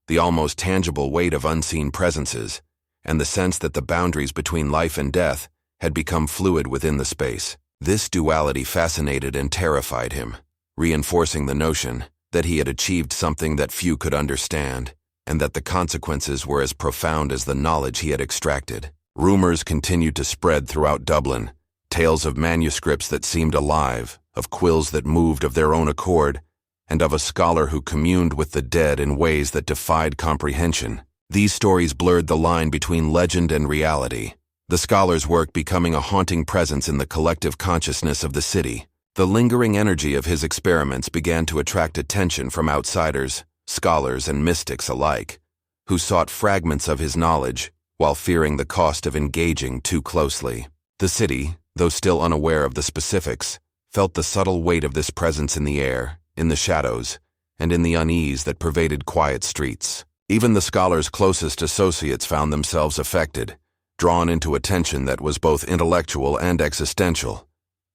the almost tangible weight of unseen presences, and the sense that the boundaries between life and death had become fluid within the space. This duality fascinated and terrified him, reinforcing the notion that he had achieved something that few could understand, and that the consequences were as profound as the knowledge he had extracted. Rumors continued to spread throughout Dublin, tales of manuscripts that seemed alive, of quills that moved of their own accord, and of a scholar who communed with the dead in ways that defied comprehension. These stories blurred the line between legend and reality, the scholar's work becoming a haunting presence in the collective consciousness of the city. The lingering energy of his experiments began to attract attention from outsiders, scholars, and mystics alike, who sought fragments of his knowledge while fearing the cost of engaging too closely. The city, though still unaware of the specifics, felt the subtle weight of this presence in the air, in the shadows, and in the unease that pervaded quiet streets. Even the scholar's closest associates found themselves affected, drawn into a tension that was both intellectual and existential,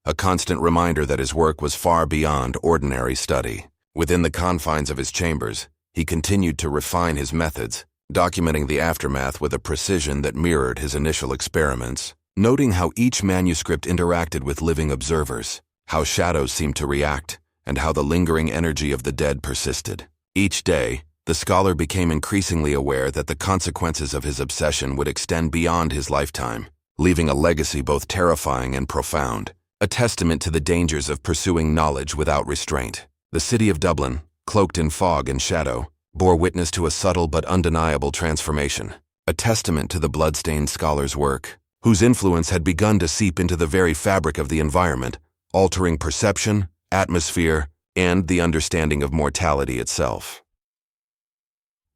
a constant reminder that his work was far beyond ordinary study. Within the confines of his chambers, he continued to refine his methods, documenting the aftermath with a precision that mirrored his initial experiments, noting how each manuscript interacted with living observers, how shadows seemed to react, and how the lingering energy of the dead persisted. Each day, the scholar became increasingly aware that the consequences of his obsession would extend beyond his lifetime, leaving a legacy both terrifying and profound, a testament to the dangers of pursuing knowledge without restraint. The city of Dublin, cloaked in fog and shadow, bore witness to a subtle but undeniable transformation, a testament to the bloodstained scholar's work, whose influence had begun to seep into the very fabric of the environment, altering perception, atmosphere, and the understanding of mortality itself.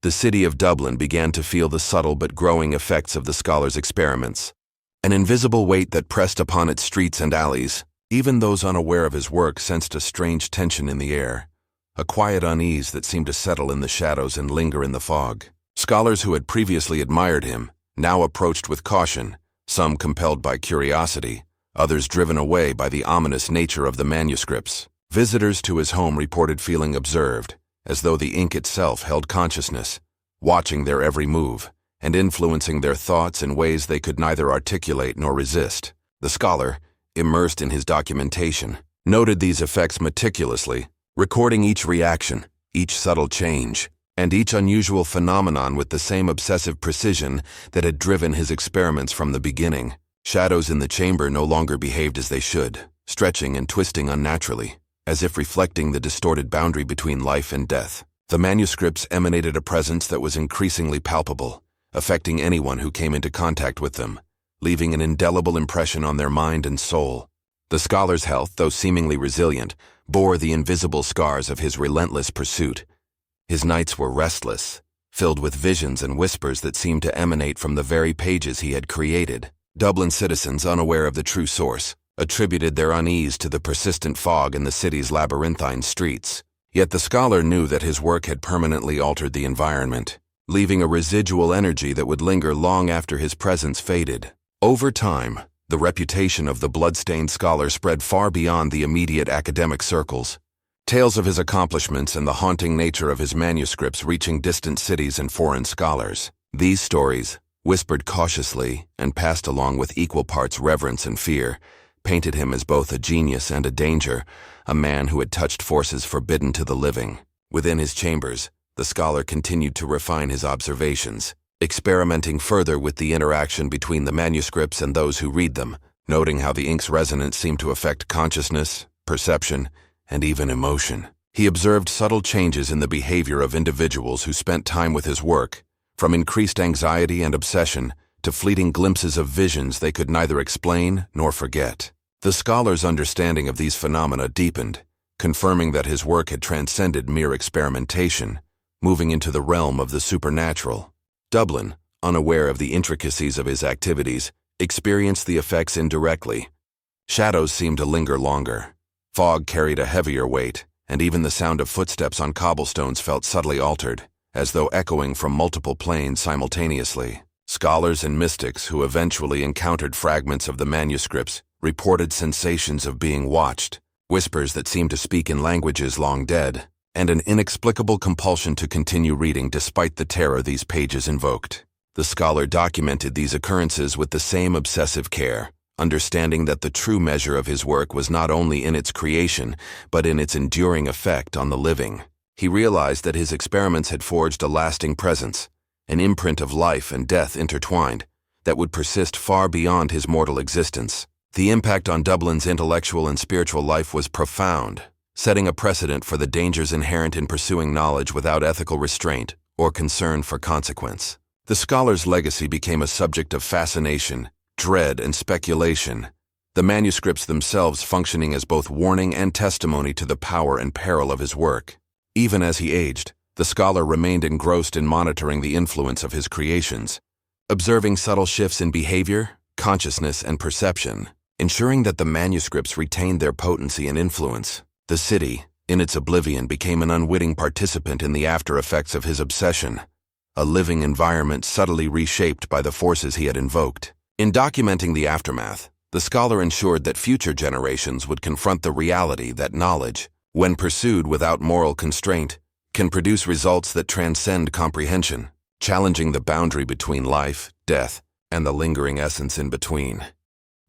The city of Dublin began to feel the subtle but growing effects of the scholar's experiments, an invisible weight that pressed upon its streets and alleys. Even those unaware of his work sensed a strange tension in the air, a quiet unease that seemed to settle in the shadows and linger in the fog. Scholars who had previously admired him now approached with caution, some compelled by curiosity, others driven away by the ominous nature of the manuscripts. Visitors to his home reported feeling observed, as though the ink itself held consciousness, watching their every move and influencing their thoughts in ways they could neither articulate nor resist. The scholar, immersed in his documentation, noted these effects meticulously, recording each reaction, each subtle change, and each unusual phenomenon with the same obsessive precision that had driven his experiments from the beginning. Shadows in the chamber no longer behaved as they should, stretching and twisting unnaturally, as if reflecting the distorted boundary between life and death. The manuscripts emanated a presence that was increasingly palpable, affecting anyone who came into contact with them, leaving an indelible impression on their mind and soul. The scholar's health, though seemingly resilient, bore the invisible scars of his relentless pursuit. His nights were restless, filled with visions and whispers that seemed to emanate from the very pages he had created. Dublin citizens, unaware of the true source, attributed their unease to the persistent fog in the city's labyrinthine streets. Yet the scholar knew that his work had permanently altered the environment, leaving a residual energy that would linger long after his presence faded. Over time, the reputation of the bloodstained scholar spread far beyond the immediate academic circles, tales of his accomplishments and the haunting nature of his manuscripts reaching distant cities and foreign scholars. These stories, whispered cautiously and passed along with equal parts reverence and fear, painted him as both a genius and a danger, a man who had touched forces forbidden to the living. Within his chambers, the scholar continued to refine his observations, experimenting further with the interaction between the manuscripts and those who read them, noting how the ink's resonance seemed to affect consciousness, perception, and even emotion. He observed subtle changes in the behavior of individuals who spent time with his work, from increased anxiety and obsession to fleeting glimpses of visions they could neither explain nor forget. The scholar's understanding of these phenomena deepened, confirming that his work had transcended mere experimentation, moving into the realm of the supernatural. Dublin, unaware of the intricacies of his activities, experienced the effects indirectly. Shadows seemed to linger longer. Fog carried a heavier weight, and even the sound of footsteps on cobblestones felt subtly altered, as though echoing from multiple planes simultaneously. Scholars and mystics who eventually encountered fragments of the manuscripts reported sensations of being watched, whispers that seemed to speak in languages long dead, and an inexplicable compulsion to continue reading despite the terror these pages invoked. The scholar documented these occurrences with the same obsessive care, understanding that the true measure of his work was not only in its creation, but in its enduring effect on the living. He realized that his experiments had forged a lasting presence, an imprint of life and death intertwined, that would persist far beyond his mortal existence. The impact on Dublin's intellectual and spiritual life was profound, setting a precedent for the dangers inherent in pursuing knowledge without ethical restraint or concern for consequence. The scholar's legacy became a subject of fascination, dread, and speculation, the manuscripts themselves functioning as both warning and testimony to the power and peril of his work. Even as he aged, the scholar remained engrossed in monitoring the influence of his creations, observing subtle shifts in behavior, consciousness, and perception, ensuring that the manuscripts retained their potency and influence. The city, in its oblivion, became an unwitting participant in the after-effects of his obsession, a living environment subtly reshaped by the forces he had invoked. In documenting the aftermath, the scholar ensured that future generations would confront the reality that knowledge, when pursued without moral constraint, can produce results that transcend comprehension, challenging the boundary between life, death, and the lingering essence in between.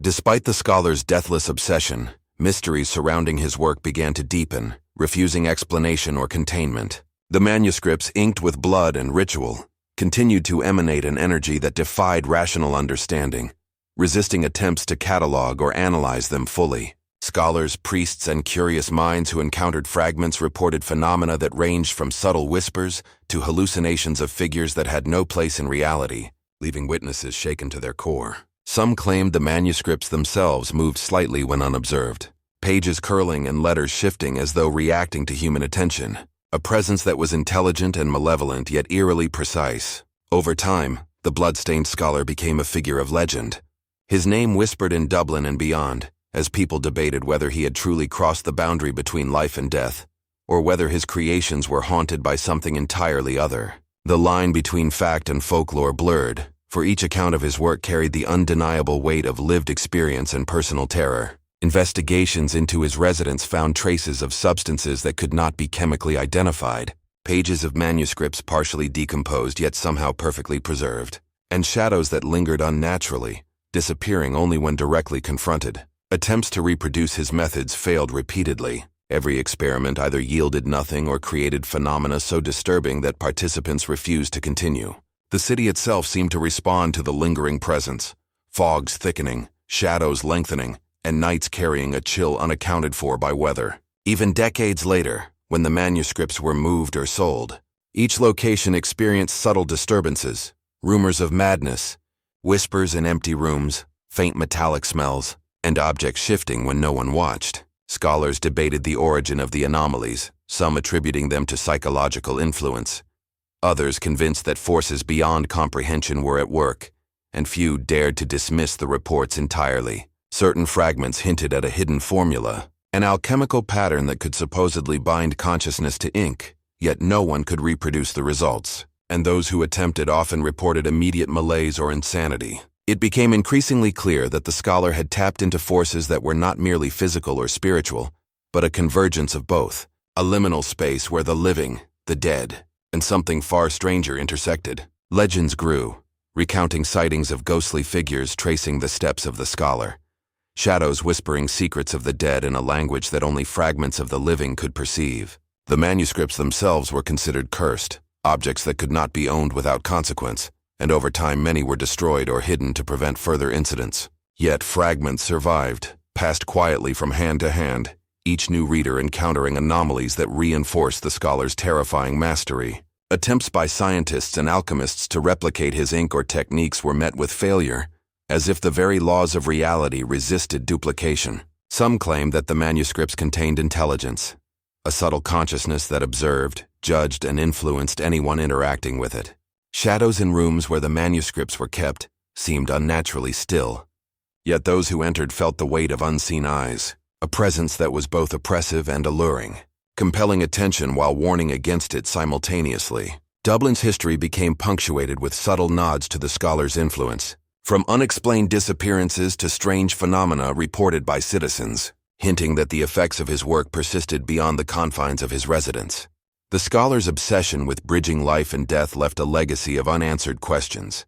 Despite the scholar's deathless obsession, mysteries surrounding his work began to deepen, refusing explanation or containment. The manuscripts, inked with blood and ritual, continued to emanate an energy that defied rational understanding, resisting attempts to catalog or analyze them fully. Scholars, priests, and curious minds who encountered fragments reported phenomena that ranged from subtle whispers to hallucinations of figures that had no place in reality, leaving witnesses shaken to their core. Some claimed the manuscripts themselves moved slightly when unobserved, pages curling and letters shifting as though reacting to human attention, a presence that was intelligent and malevolent yet eerily precise. Over time, the bloodstained scholar became a figure of legend. His name whispered in Dublin and beyond, as people debated whether he had truly crossed the boundary between life and death, or whether his creations were haunted by something entirely other. The line between fact and folklore blurred, for each account of his work carried the undeniable weight of lived experience and personal terror. Investigations into his residence found traces of substances that could not be chemically identified, pages of manuscripts partially decomposed yet somehow perfectly preserved, and shadows that lingered unnaturally, disappearing only when directly confronted. Attempts to reproduce his methods failed repeatedly. Every experiment either yielded nothing or created phenomena so disturbing that participants refused to continue. The city itself seemed to respond to the lingering presence, fogs thickening, shadows lengthening, and nights carrying a chill unaccounted for by weather. Even decades later, when the manuscripts were moved or sold, each location experienced subtle disturbances, rumors of madness, whispers in empty rooms, faint metallic smells, and objects shifting when no one watched. Scholars debated the origin of the anomalies, some attributing them to psychological influence, others convinced that forces beyond comprehension were at work, and few dared to dismiss the reports entirely. Certain fragments hinted at a hidden formula, an alchemical pattern that could supposedly bind consciousness to ink, yet no one could reproduce the results, and those who attempted often reported immediate malaise or insanity. It became increasingly clear that the scholar had tapped into forces that were not merely physical or spiritual, but a convergence of both, a liminal space where the living, the dead, and something far stranger intersected. Legends grew, recounting sightings of ghostly figures tracing the steps of the scholar, shadows whispering secrets of the dead in a language that only fragments of the living could perceive. The manuscripts themselves were considered cursed, objects that could not be owned without consequence, and over time many were destroyed or hidden to prevent further incidents. Yet fragments survived, passed quietly from hand to hand, each new reader encountering anomalies that reinforced the scholar's terrifying mastery. Attempts by scientists and alchemists to replicate his ink or techniques were met with failure, as if the very laws of reality resisted duplication. Some claimed that the manuscripts contained intelligence, a subtle consciousness that observed, judged, and influenced anyone interacting with it. Shadows in rooms where the manuscripts were kept seemed unnaturally still, yet those who entered felt the weight of unseen eyes, a presence that was both oppressive and alluring, compelling attention while warning against it simultaneously. Dublin's history became punctuated with subtle nods to the scholar's influence, from unexplained disappearances to strange phenomena reported by citizens, hinting that the effects of his work persisted beyond the confines of his residence. The scholar's obsession with bridging life and death left a legacy of unanswered questions.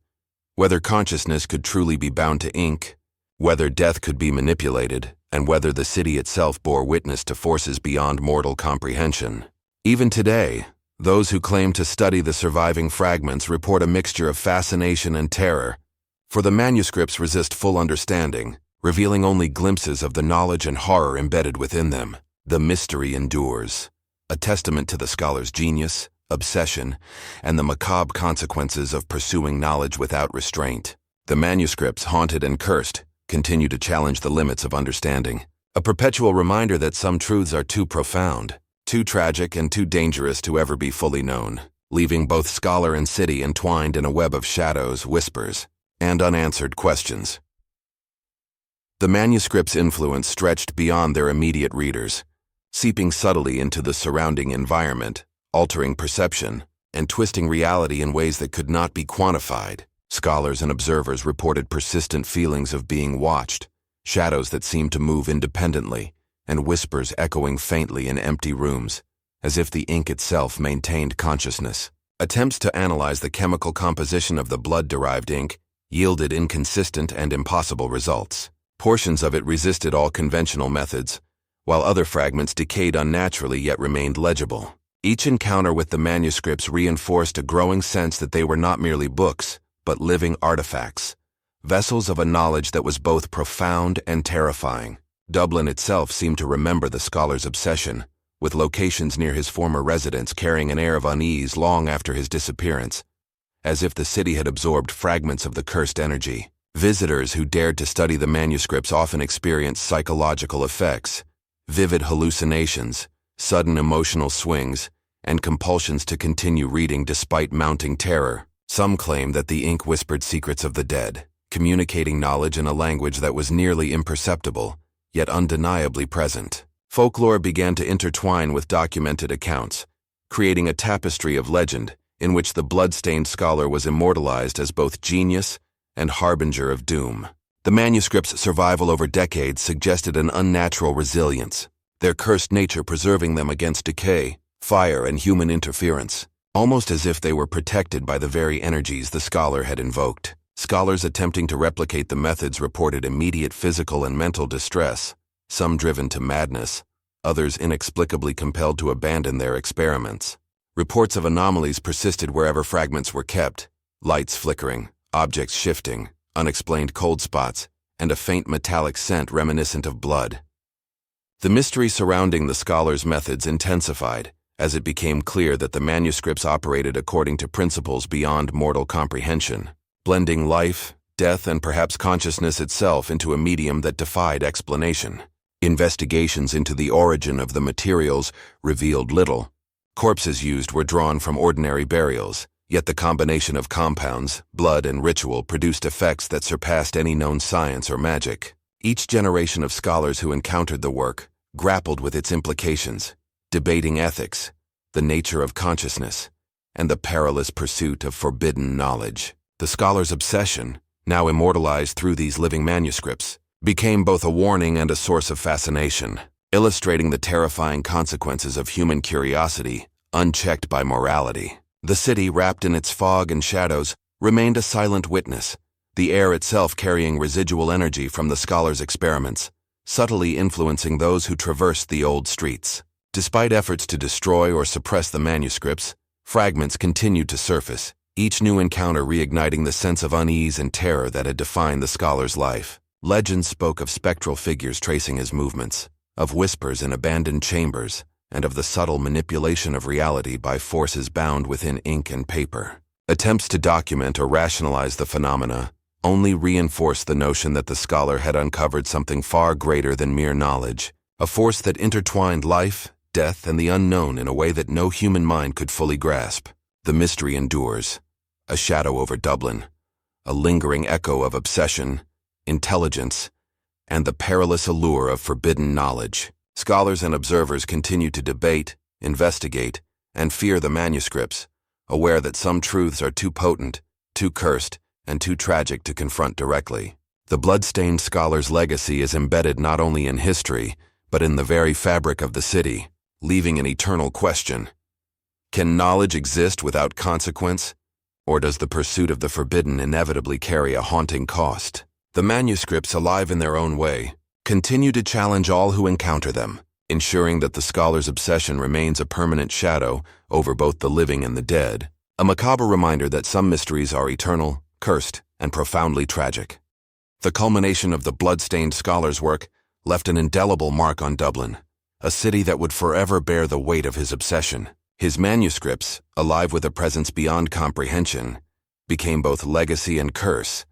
Whether consciousness could truly be bound to ink, whether death could be manipulated, and whether the city itself bore witness to forces beyond mortal comprehension. Even today, those who claim to study the surviving fragments report a mixture of fascination and terror, for the manuscripts resist full understanding, revealing only glimpses of the knowledge and horror embedded within them. The mystery endures, a testament to the scholar's genius, obsession, and the macabre consequences of pursuing knowledge without restraint. The manuscripts, haunted and cursed, continue to challenge the limits of understanding, a perpetual reminder that some truths are too profound, too tragic, and too dangerous to ever be fully known, leaving both scholar and city entwined in a web of shadows, whispers, and unanswered questions. The manuscript's influence stretched beyond their immediate readers, seeping subtly into the surrounding environment, altering perception, and twisting reality in ways that could not be quantified. Scholars and observers reported persistent feelings of being watched, shadows that seemed to move independently, and whispers echoing faintly in empty rooms, as if the ink itself maintained consciousness. Attempts to analyze the chemical composition of the blood-derived ink yielded inconsistent and impossible results. Portions of it resisted all conventional methods, while other fragments decayed unnaturally yet remained legible. Each encounter with the manuscripts reinforced a growing sense that they were not merely books, but living artifacts, vessels of a knowledge that was both profound and terrifying. Dublin itself seemed to remember the scholar's obsession, with locations near his former residence carrying an air of unease long after his disappearance, as if the city had absorbed fragments of the cursed energy. Visitors who dared to study the manuscripts often experienced psychological effects, vivid hallucinations, sudden emotional swings, and compulsions to continue reading despite mounting terror. Some claimed that the ink whispered secrets of the dead, communicating knowledge in a language that was nearly imperceptible, yet undeniably present. Folklore began to intertwine with documented accounts, creating a tapestry of legend in which the bloodstained scholar was immortalized as both genius and harbinger of doom. The manuscripts' survival over decades suggested an unnatural resilience, their cursed nature preserving them against decay, fire, and human interference, almost as if they were protected by the very energies the scholar had invoked. Scholars attempting to replicate the methods reported immediate physical and mental distress, some driven to madness, others inexplicably compelled to abandon their experiments. Reports of anomalies persisted wherever fragments were kept, lights flickering, objects shifting, unexplained cold spots, and a faint metallic scent reminiscent of blood. The mystery surrounding the scholar's methods intensified as it became clear that the manuscripts operated according to principles beyond mortal comprehension, blending life, death, and perhaps consciousness itself into a medium that defied explanation. Investigations into the origin of the materials revealed little. Corpses used were drawn from ordinary burials, yet the combination of compounds, blood, and ritual produced effects that surpassed any known science or magic. Each generation of scholars who encountered the work grappled with its implications, debating ethics, the nature of consciousness, and the perilous pursuit of forbidden knowledge. The scholar's obsession, now immortalized through these living manuscripts, became both a warning and a source of fascination, illustrating the terrifying consequences of human curiosity, unchecked by morality. The city, wrapped in its fog and shadows, remained a silent witness, the air itself carrying residual energy from the scholar's experiments, subtly influencing those who traversed the old streets. Despite efforts to destroy or suppress the manuscripts, fragments continued to surface, each new encounter reigniting the sense of unease and terror that had defined the scholar's life. Legends spoke of spectral figures tracing his movements, of whispers in abandoned chambers, and of the subtle manipulation of reality by forces bound within ink and paper. Attempts to document or rationalize the phenomena only reinforced the notion that the scholar had uncovered something far greater than mere knowledge, a force that intertwined life, death, and the unknown in a way that no human mind could fully grasp. The mystery endures, a shadow over Dublin, a lingering echo of obsession, intelligence, and the perilous allure of forbidden knowledge. Scholars and observers continue to debate, investigate, and fear the manuscripts, aware that some truths are too potent, too cursed, and too tragic to confront directly. The bloodstained scholar's legacy is embedded not only in history, but in the very fabric of the city, leaving an eternal question. Can knowledge exist without consequence, or does the pursuit of the forbidden inevitably carry a haunting cost? The manuscripts, alive in their own way, continue to challenge all who encounter them, ensuring that the scholar's obsession remains a permanent shadow over both the living and the dead, a macabre reminder that some mysteries are eternal, cursed, and profoundly tragic. The culmination of the bloodstained scholar's work left an indelible mark on Dublin, a city that would forever bear the weight of his obsession. His manuscripts, alive with a presence beyond comprehension, became both legacy and curse,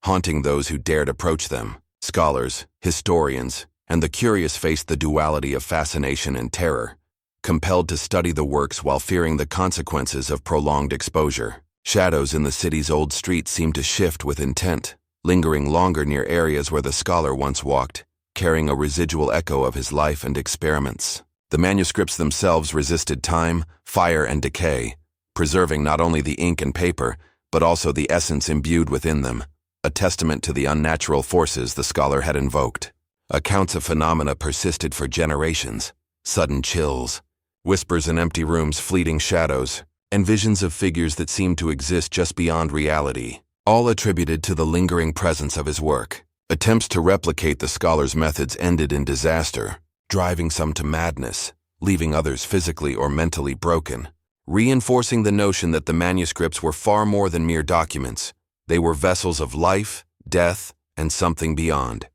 haunting those who dared approach them. Scholars, historians, and the curious faced the duality of fascination and terror, compelled to study the works while fearing the consequences of prolonged exposure. Shadows in the city's old streets seemed to shift with intent, lingering longer near areas where the scholar once walked, carrying a residual echo of his life and experiments. The manuscripts themselves resisted time, fire, and decay, preserving not only the ink and paper, but also the essence imbued within them, a testament to the unnatural forces the scholar had invoked. Accounts of phenomena persisted for generations: sudden chills, whispers in empty rooms, fleeting shadows, and visions of figures that seemed to exist just beyond reality, all attributed to the lingering presence of his work. Attempts to replicate the scholar's methods ended in disaster, driving some to madness, leaving others physically or mentally broken, reinforcing the notion that the manuscripts were far more than mere documents. They were vessels of life, death, and something beyond.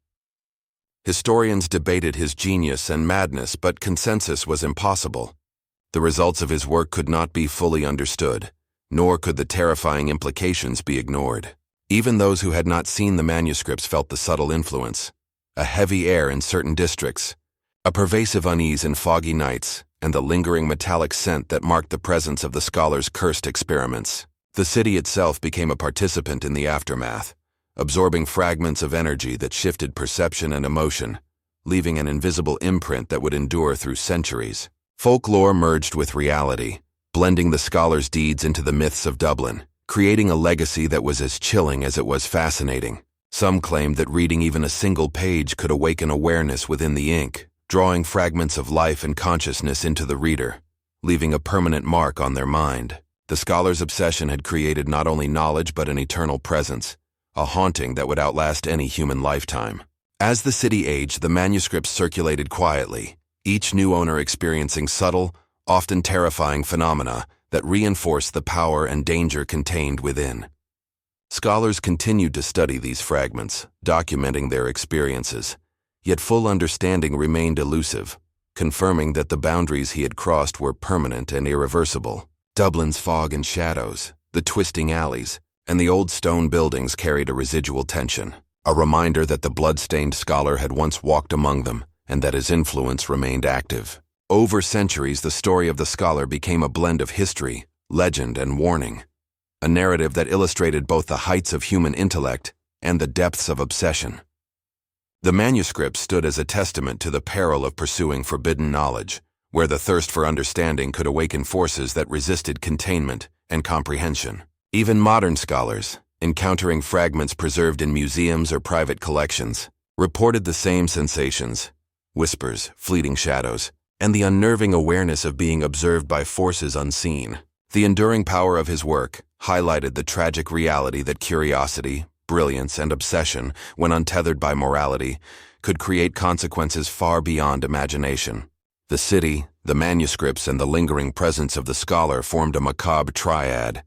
Historians debated his genius and madness, but consensus was impossible. The results of his work could not be fully understood, nor could the terrifying implications be ignored. Even those who had not seen the manuscripts felt the subtle influence: a heavy air in certain districts, a pervasive unease in foggy nights, and the lingering metallic scent that marked the presence of the scholar's cursed experiments. The city itself became a participant in the aftermath, absorbing fragments of energy that shifted perception and emotion, leaving an invisible imprint that would endure through centuries. Folklore merged with reality, blending the scholar's deeds into the myths of Dublin, creating a legacy that was as chilling as it was fascinating. Some claimed that reading even a single page could awaken awareness within the ink, drawing fragments of life and consciousness into the reader, leaving a permanent mark on their mind. The scholar's obsession had created not only knowledge but an eternal presence, a haunting that would outlast any human lifetime. As the city aged, the manuscripts circulated quietly, each new owner experiencing subtle, often terrifying phenomena that reinforced the power and danger contained within. Scholars continued to study these fragments, documenting their experiences, yet full understanding remained elusive, confirming that the boundaries he had crossed were permanent and irreversible. Dublin's fog and shadows, the twisting alleys, and the old stone buildings carried a residual tension, a reminder that the blood-stained scholar had once walked among them and that his influence remained active. Over centuries, the story of the scholar became a blend of history, legend, and warning, a narrative that illustrated both the heights of human intellect and the depths of obsession. The manuscript stood as a testament to the peril of pursuing forbidden knowledge, where the thirst for understanding could awaken forces that resisted containment and comprehension. Even modern scholars, encountering fragments preserved in museums or private collections, reported the same sensations: whispers, fleeting shadows, and the unnerving awareness of being observed by forces unseen. The enduring power of his work highlighted the tragic reality that curiosity, brilliance, and obsession, when untethered by morality, could create consequences far beyond imagination. The city, the manuscripts, and the lingering presence of the scholar formed a macabre triad,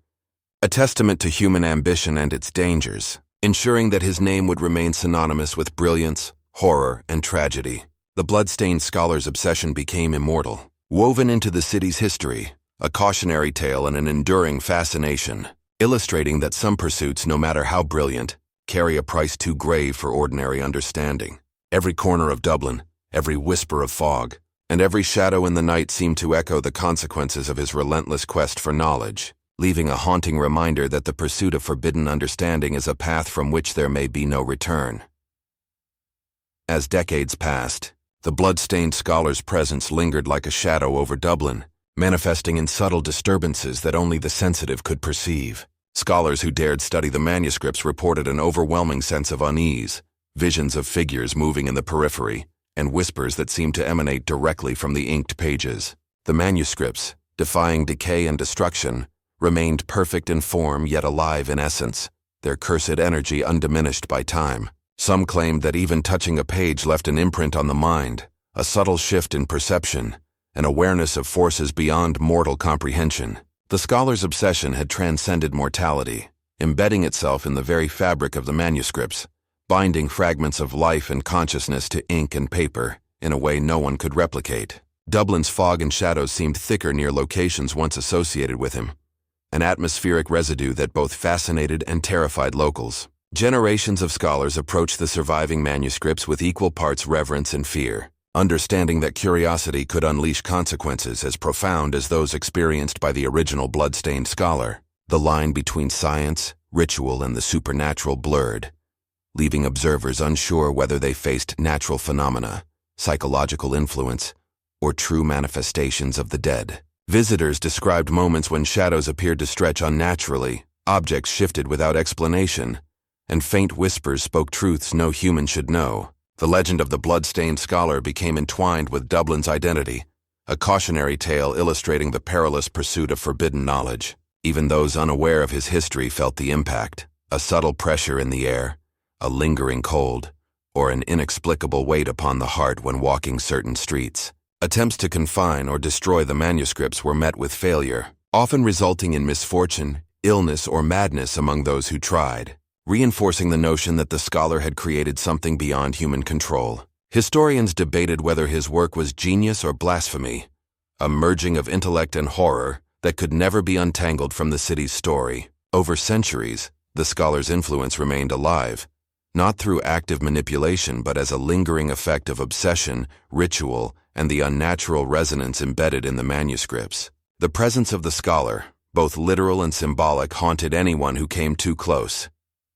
a testament to human ambition and its dangers, ensuring that his name would remain synonymous with brilliance, horror, and tragedy. The blood-stained scholar's obsession became immortal, woven into the city's history, a cautionary tale and an enduring fascination, illustrating that some pursuits, no matter how brilliant, carry a price too grave for ordinary understanding. Every corner of Dublin, every whisper of fog, and every shadow in the night seemed to echo the consequences of his relentless quest for knowledge, leaving a haunting reminder that the pursuit of forbidden understanding is a path from which there may be no return. As decades passed, the blood-stained scholar's presence lingered like a shadow over Dublin, manifesting in subtle disturbances that only the sensitive could perceive. Scholars who dared study the manuscripts reported an overwhelming sense of unease, visions of figures moving in the periphery, and whispers that seemed to emanate directly from the inked pages. The manuscripts, defying decay and destruction, remained perfect in form yet alive in essence, their cursed energy undiminished by time. Some claimed that even touching a page left an imprint on the mind, a subtle shift in perception, an awareness of forces beyond mortal comprehension. The scholar's obsession had transcended mortality, embedding itself in the very fabric of the manuscripts, binding fragments of life and consciousness to ink and paper in a way no one could replicate. Dublin's fog and shadows seemed thicker near locations once associated with him, an atmospheric residue that both fascinated and terrified locals. Generations of scholars approached the surviving manuscripts with equal parts reverence and fear, understanding that curiosity could unleash consequences as profound as those experienced by the original blood-stained scholar. The line between science, ritual, and the supernatural blurred, leaving observers unsure whether they faced natural phenomena, psychological influence, or true manifestations of the dead. Visitors described moments when shadows appeared to stretch unnaturally, Objects shifted without explanation, and faint whispers spoke truths no human should know. The legend of the bloodstained scholar became entwined with Dublin's identity, a cautionary tale illustrating the perilous pursuit of forbidden knowledge. Even those unaware of his history felt the impact, a subtle pressure in the air, a lingering cold, or an inexplicable weight upon the heart when walking certain streets. Attempts to confine or destroy the manuscripts were met with failure, often resulting in misfortune, illness, or madness among those who tried, reinforcing the notion that the scholar had created something beyond human control. Historians debated whether his work was genius or blasphemy, a merging of intellect and horror that could never be untangled from the city's story. Over centuries, the scholar's influence remained alive, not through active manipulation but as a lingering effect of obsession, ritual, and the unnatural resonance embedded in the manuscripts. The presence of the scholar, both literal and symbolic, haunted anyone who came too close,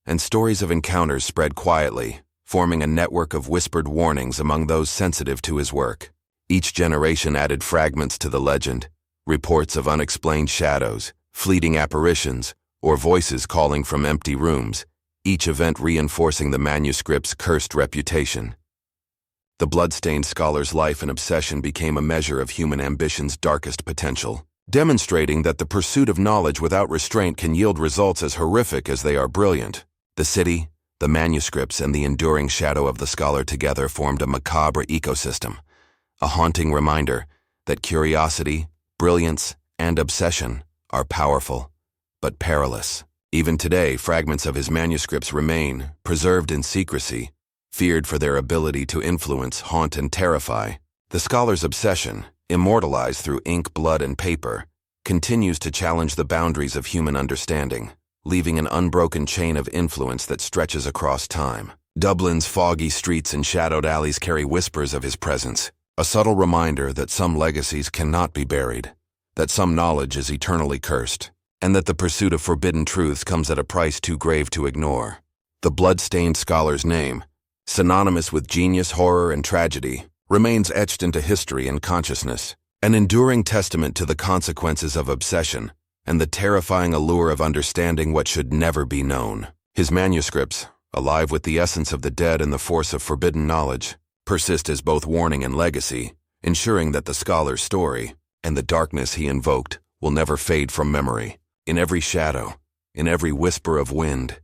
and stories of encounters spread quietly, forming a network of whispered warnings among those sensitive to his work. Each generation added fragments to the legend, reports of unexplained shadows, fleeting apparitions, or voices calling from empty rooms, each event reinforcing the manuscript's cursed reputation. The bloodstained scholar's life and obsession became a measure of human ambition's darkest potential, demonstrating that the pursuit of knowledge without restraint can yield results as horrific as they are brilliant. The city, the manuscripts, and the enduring shadow of the scholar together formed a macabre ecosystem, a haunting reminder that curiosity, brilliance, and obsession are powerful, but perilous. Even today, fragments of his manuscripts remain, preserved in secrecy, feared for their ability to influence, haunt, and terrify. The scholar's obsession, immortalized through ink, blood, and paper, continues to challenge the boundaries of human understanding, leaving an unbroken chain of influence that stretches across time. Dublin's foggy streets and shadowed alleys carry whispers of his presence, a subtle reminder that some legacies cannot be buried, that some knowledge is eternally cursed, and that the pursuit of forbidden truths comes at a price too grave to ignore. The blood-stained scholar's name, synonymous with genius, horror, and tragedy, remains etched into history and consciousness, an enduring testament to the consequences of obsession and the terrifying allure of understanding what should never be known. His manuscripts, alive with the essence of the dead and the force of forbidden knowledge, persist as both warning and legacy, ensuring that the scholar's story, and the darkness he invoked, will never fade from memory. In every shadow, in every whisper of wind,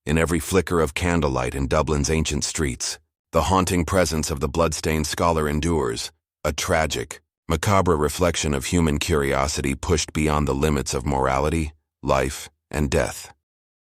in every flicker of candlelight in Dublin's ancient streets, the haunting presence of the bloodstained scholar endures, a tragic, macabre reflection of human curiosity pushed beyond the limits of morality, life, and death.